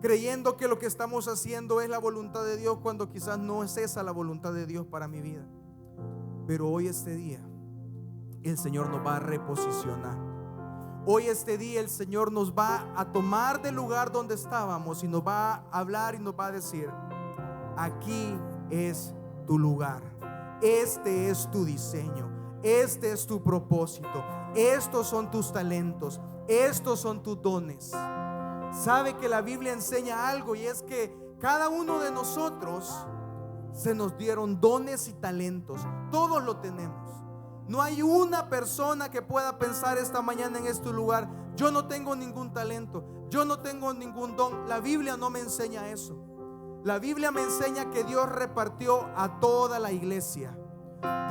creyendo que lo que estamos haciendo es la voluntad de Dios, cuando quizás no es esa la voluntad de Dios para mi vida. Pero hoy, este día, el Señor nos va a reposicionar. Hoy, este día, el Señor nos va a tomar del lugar donde estábamos y nos va a hablar y nos va a decir: aquí es tu lugar, este es tu diseño, este es tu propósito, estos son tus talentos, estos son tus dones. Sabe que la Biblia enseña algo, y es que cada uno de nosotros se nos dieron dones y talentos. Todos lo tenemos. No hay una persona que pueda pensar esta mañana en este lugar: yo no tengo ningún talento, yo no tengo ningún don. La Biblia no me enseña eso. La Biblia me enseña que Dios repartió a toda la iglesia,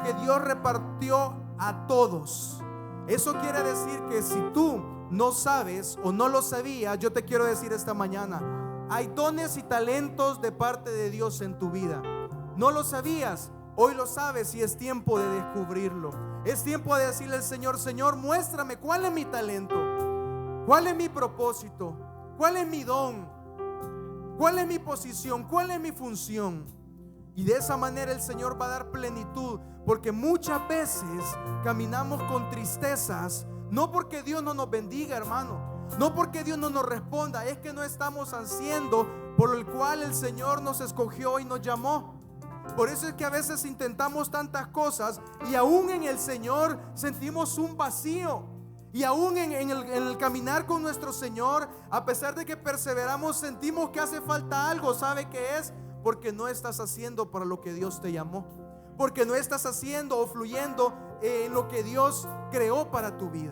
que Dios repartió a todos. Eso quiere decir que si tú no sabes o no lo sabías, yo te quiero decir esta mañana: hay dones y talentos de parte de Dios en tu vida. No lo sabías, hoy lo sabes y es tiempo de descubrirlo. Es tiempo de decirle al Señor: Señor, muéstrame cuál es mi talento, cuál es mi propósito, cuál es mi don, cuál es mi posición, cuál es mi función. Y de esa manera el Señor va a dar plenitud, porque muchas veces caminamos con tristezas, no porque Dios no nos bendiga, hermano, no porque Dios no nos responda, es que no estamos haciendo por el cual el Señor nos escogió y nos llamó. Por eso es que a veces intentamos tantas cosas y aún en el Señor sentimos un vacío. Y aún en el caminar con nuestro Señor, a pesar de que perseveramos, sentimos que hace falta algo. ¿Sabe qué es? Porque no estás haciendo para lo que Dios te llamó, porque no estás haciendo o fluyendo en lo que Dios creó para tu vida.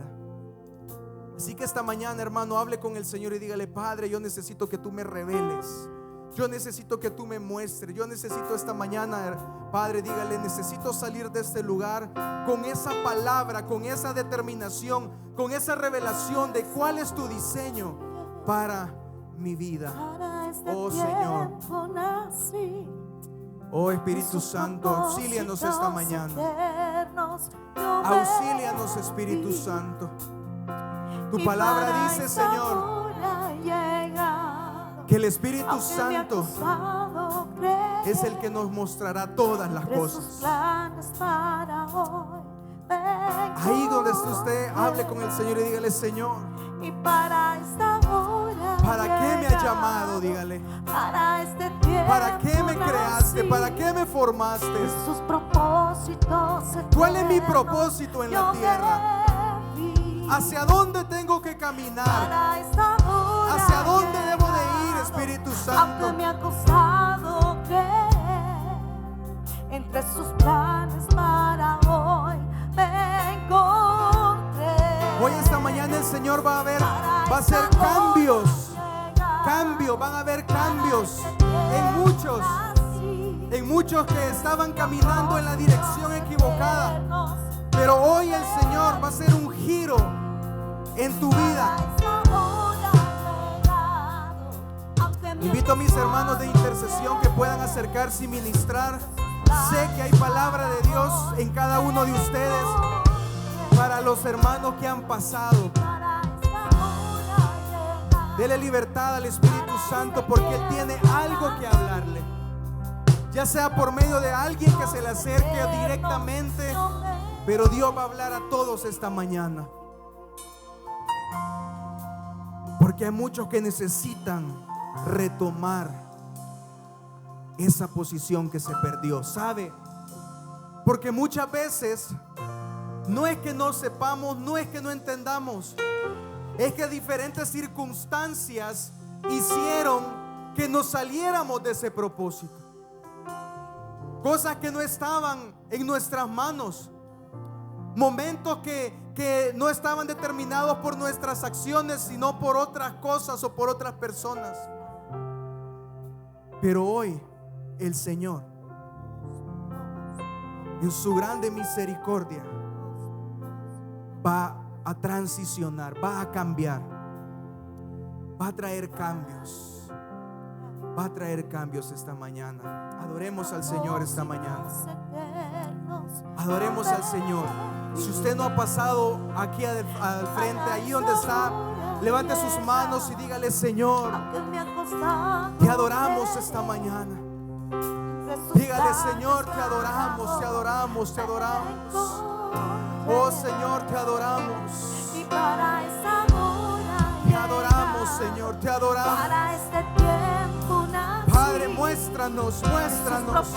Así que esta mañana, hermano, hable con el Señor y dígale: Padre, yo necesito que tú me reveles, yo necesito que tú me muestres, yo necesito esta mañana, Padre, dígale: necesito salir de este lugar con esa palabra, con esa determinación, con esa revelación de cuál es tu diseño para mi vida. Oh Señor, oh Espíritu Santo, auxílianos esta mañana. Auxílianos, Espíritu Santo. Tu palabra dice, Señor, que el Espíritu Santo es el que nos mostrará todas las cosas. Ahí donde esté usted, hable con el Señor y dígale: Señor, ¿para qué me has llamado? Dígale: ¿para qué me creaste? ¿Para qué me formaste? ¿Cuál es mi propósito en la tierra? ¿Hacia dónde tengo que caminar? ¿Hacia dónde debo de ir, Espíritu Santo? Aunque me ha costado creer, entre sus planes para hoy me encontré. Hoy esta mañana el Señor va a hacer cambios. Van a haber cambios en muchos que estaban caminando en la dirección equivocada. Pero hoy el Señor va a hacer un giro en tu vida. Invito a mis hermanos de intercesión que puedan acercarse y ministrar. Sé que hay palabra de Dios en cada uno de ustedes para los hermanos que han pasado. Dele libertad al Espíritu Santo, porque Él tiene algo que hablarle, ya sea por medio de alguien que se le acerque directamente, pero Dios va a hablar a todos esta mañana, porque hay muchos que necesitan retomar esa posición que se perdió. ¿Sabe? Porque muchas veces no es que no sepamos, no es que no entendamos, es que diferentes circunstancias hicieron que nos saliéramos de ese propósito. Cosas que no estaban en nuestras manos, momentos que no estaban determinados por nuestras acciones, sino por otras cosas o por otras personas. Pero hoy el Señor, en su grande misericordia, va a transicionar, va a cambiar, va a traer cambios, va a traer cambios esta mañana. Adoremos al Señor esta mañana. Adoremos al Señor. Si usted no ha pasado aquí al frente, ahí donde está, levante sus manos y dígale: Señor, te adoramos esta mañana. Dígale: Señor, te adoramos, te adoramos, te adoramos. Oh Señor, te adoramos. Y para esa hora te adoramos, Señor, te adoramos. Para este tiempo nací. Padre, muéstranos, muéstranos.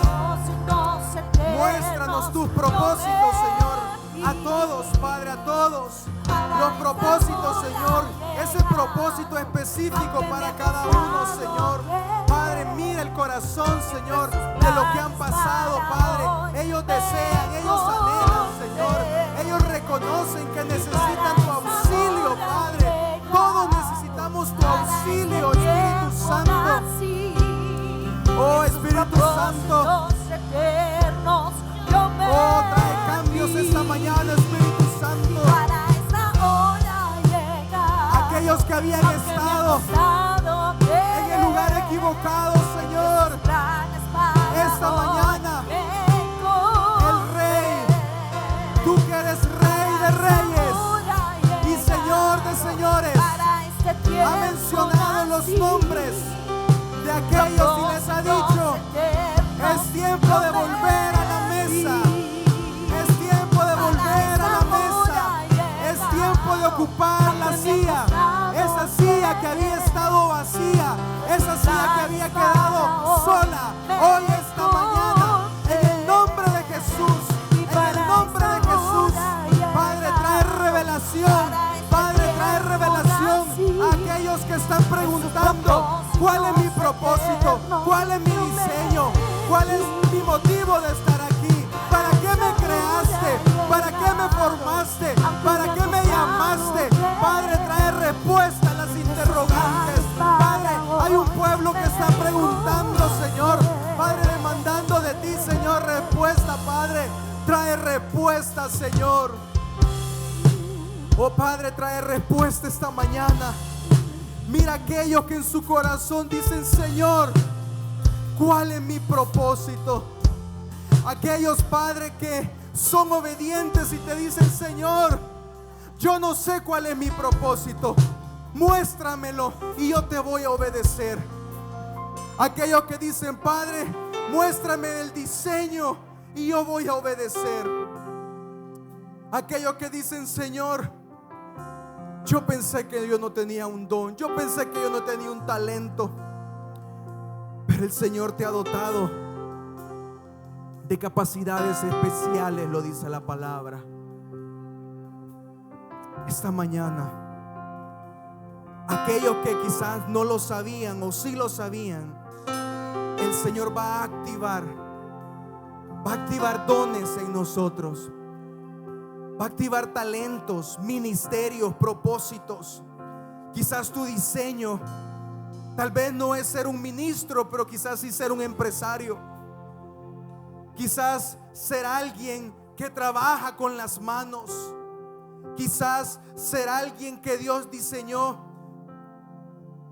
Muéstranos tus propósitos, Señor, a todos, Padre, a todos. Los propósitos, Señor, ese propósito específico para cada uno, Señor. Padre, mira el corazón, Señor, de lo que han pasado, Padre. Ellos desean, ellos anhelan, Señor. Ellos reconocen que necesitan tu auxilio, Padre. Todos necesitamos tu auxilio, Espíritu Santo. Oh, Espíritu Santo. Oh, trae equivocado, Señor. Esta mañana, el Rey, tú que eres Rey de Reyes y Señor de Señores, ha mencionado los nombres de aquellos y les ha dicho: es tiempo de volver a la mesa, es tiempo de volver a la mesa, es tiempo de ocupar la silla, esa silla que había estado vacía, esa silla que había quedado sola. Hoy, esta mañana, en el nombre de Jesús, en el nombre de Jesús, Padre, trae revelación. Padre, trae revelación a aquellos que están preguntando: ¿cuál es mi propósito? ¿Cuál es mi diseño? ¿Cuál es mi motivo de estar aquí? ¿Para qué me creaste? ¿Para qué me formaste? ¿Para qué me llamaste? Padre, trae respuesta a las interrogantes. Padre, hay un pueblo que está preguntando, Señor. Padre, demandando de ti, Señor, respuesta. Padre, trae respuesta, Señor. Oh Padre, trae respuesta esta mañana. Mira aquellos que en su corazón dicen: Señor, ¿cuál es mi propósito? Aquellos, Padre, que son obedientes y te dicen: Señor, yo no sé cuál es mi propósito, muéstramelo y yo te voy a obedecer. Aquellos que dicen: Padre, muéstrame el diseño y yo voy a obedecer. Aquellos que dicen: Señor, yo pensé que yo no tenía un don, yo pensé que yo no tenía un talento, pero el Señor te ha dotado de capacidades especiales, lo dice la palabra. Esta mañana, aquellos que quizás no lo sabían o sí lo sabían, el Señor va a activar dones en nosotros. Va a activar talentos, ministerios, propósitos. Quizás tu diseño tal vez no es ser un ministro, pero quizás sí ser un empresario. Quizás ser alguien que trabaja con las manos. Quizás ser alguien que Dios diseñó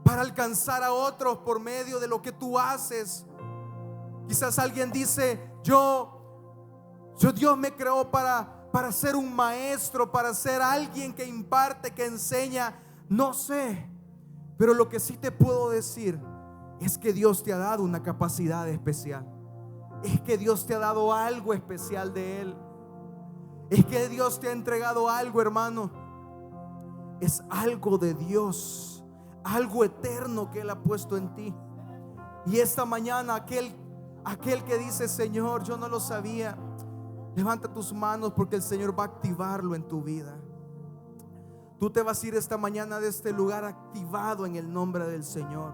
para alcanzar a otros por medio de lo que tú haces. Quizás alguien dice: Dios me creó para ser un maestro, para ser alguien que imparte, que enseña. No sé, pero lo que sí te puedo decir es que Dios te ha dado una capacidad especial. Es que Dios te ha dado algo especial de Él. Es que Dios te ha entregado algo, hermano. Es algo de Dios, algo eterno que Él ha puesto en ti. Y esta mañana aquel que dice: Señor, yo no lo sabía, levanta tus manos, porque el Señor va a activarlo en tu vida. Tú te vas a ir esta mañana de este lugar activado en el nombre del Señor,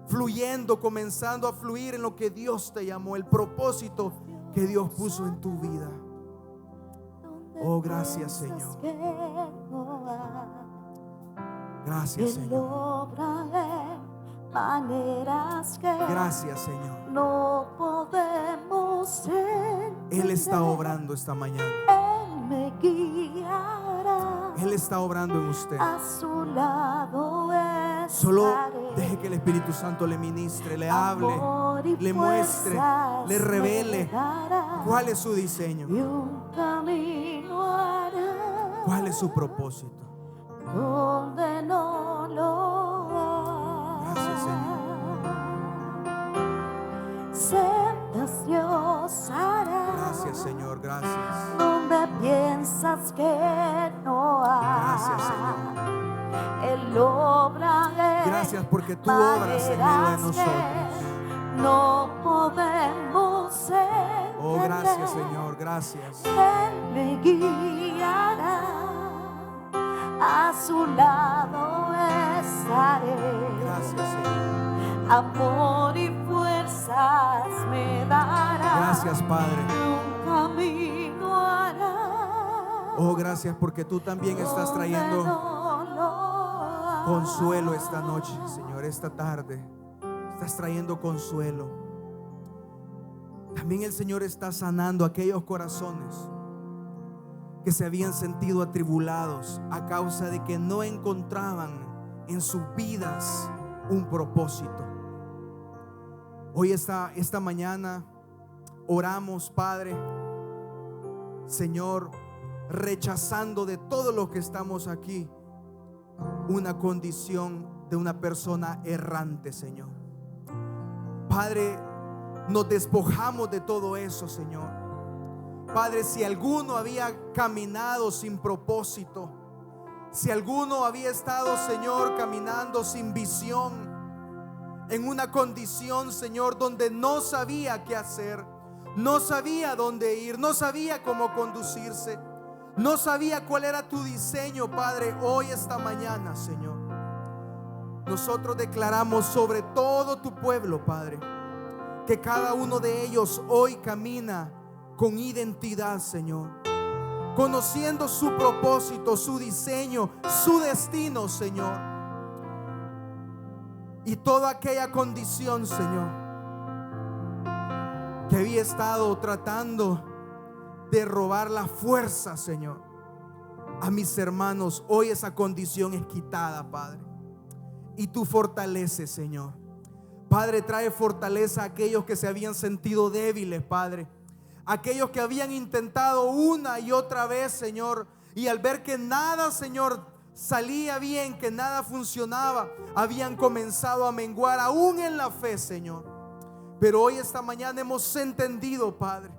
fluyendo, comenzando a fluir en lo que Dios te llamó, el propósito que Dios puso en tu vida. Oh, gracias, Señor. Gracias, Señor. Gracias, Señor. No podemos entender. Él está obrando esta mañana. Él me guiará. Él está obrando en usted. A su lado estaré. Solo deje que el Espíritu Santo le ministre, le hable, le muestre, le revele cuál es su diseño, Y un camino hará cuál es su propósito. donde no lo hay. Gracias, Sendas Dios hará. Gracias, Señor, gracias. Donde piensas que no hay. Gracias, Señor. Él obra en Gracias porque tú obras en medio de nosotros. No podemos entender. Oh, gracias, Señor, gracias. Él me guiará, a su lado estaré. Gracias, Señor. Amor y fuerzas me dará. Gracias, Padre. Un camino hará. Oh, gracias porque tú también estás trayendo consuelo esta noche, Señor, esta tarde. Estás trayendo consuelo. También el Señor está sanando aquellos corazones que se habían sentido atribulados a causa de que no encontraban en sus vidas un propósito. Hoy esta mañana oramos, Padre, Señor, rechazando de todo lo que estamos aquí una condición de una persona errante, Señor. Padre, nos despojamos de todo eso, Señor. Padre, si alguno había caminado sin propósito, si alguno había estado, Señor, caminando sin visión, en una condición, Señor, donde no sabía qué hacer, no sabía dónde ir, no sabía cómo conducirse, no sabía cuál era tu diseño, Padre, hoy esta mañana, Señor, nosotros declaramos sobre todo tu pueblo, Padre, que cada uno de ellos hoy camina con identidad, Señor, conociendo su propósito, su diseño, su destino, Señor, y toda aquella condición, Señor, que había estado tratando de robar la fuerza, Señor, a mis hermanos, hoy esa condición es quitada, Padre, y tú fortaleces, Señor. Padre, trae fortaleza a aquellos que se habían sentido débiles, Padre, aquellos que habían intentado una y otra vez, Señor, y al ver que nada, Señor, salía bien, que nada funcionaba, habían comenzado a menguar aún en la fe, Señor. Pero hoy esta mañana hemos entendido, Padre,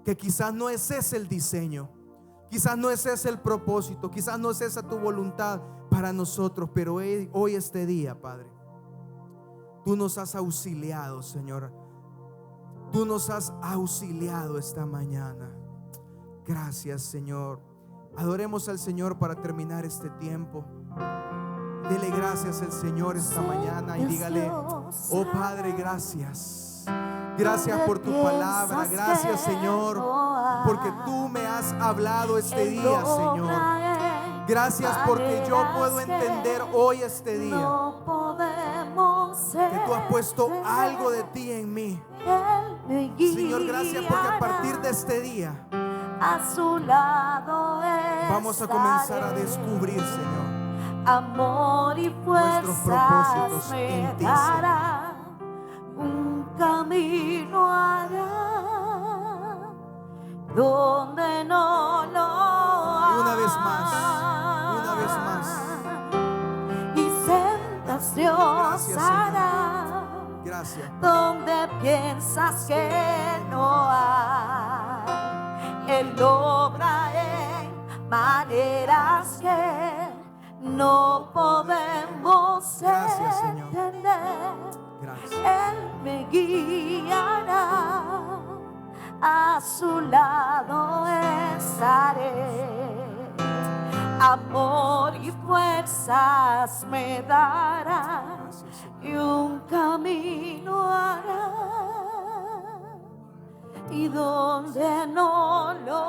que quizás no es ese el diseño, quizás no es ese el propósito, quizás no es esa tu voluntad para nosotros, pero hoy este día, Padre, tú nos has auxiliado, Señor. Tú nos has auxiliado esta mañana. Gracias, Señor. Adoremos al Señor para terminar este tiempo. Dele gracias al Señor esta mañana y dígale: oh Padre, gracias. Gracias por tu palabra. Gracias, Señor, porque tú me has hablado este día, Señor. Gracias porque yo puedo entender hoy este día que tú has puesto algo de ti en mí. Señor, gracias porque a partir de este día a su lado vamos a comenzar a descubrir, Señor, amor y nuestros propósitos en ti, dará, un camino hará donde no lo hay. Y una vez más, y sendas Dios hará. Gracias. Donde piensas que no hay, Él obra en maneras que no podemos entender. Gracias. Él me guiará, a su lado estaré. Amor y fuerzas me dará, y un camino hará, y donde no lo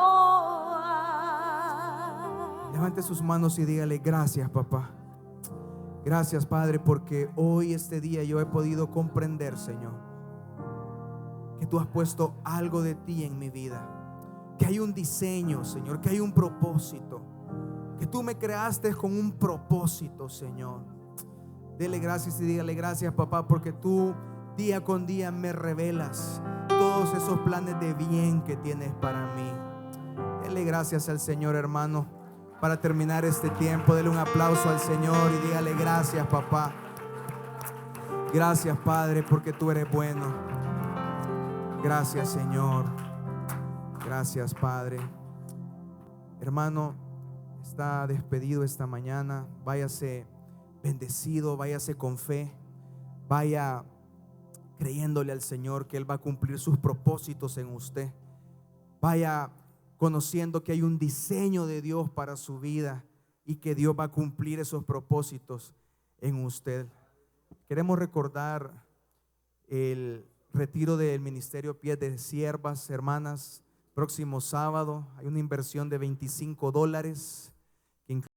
hay. Levante sus manos y dígale: gracias, papá. Gracias, Padre, porque hoy este día yo he podido comprender, Señor, que tú has puesto algo de ti en mi vida, que hay un diseño, Señor, que hay un propósito, que tú me creaste con un propósito, Señor. Dele gracias y dígale: gracias, papá, porque tú día con día me revelas todos esos planes de bien que tienes para mí. Dele gracias al Señor, hermano, para terminar este tiempo. Dele un aplauso al Señor y dígale: gracias, papá. Gracias, Padre, porque tú eres bueno. Gracias, Señor. Gracias, Padre. Hermano, está despedido esta mañana. Váyase bendecido, váyase con fe, vaya creyéndole al Señor que Él va a cumplir sus propósitos en usted. Vaya conociendo que hay un diseño de Dios para su vida y que Dios va a cumplir esos propósitos en usted. Queremos recordar el retiro del Ministerio Pies de Siervas, hermanas, próximo sábado. Hay una inversión de $25 que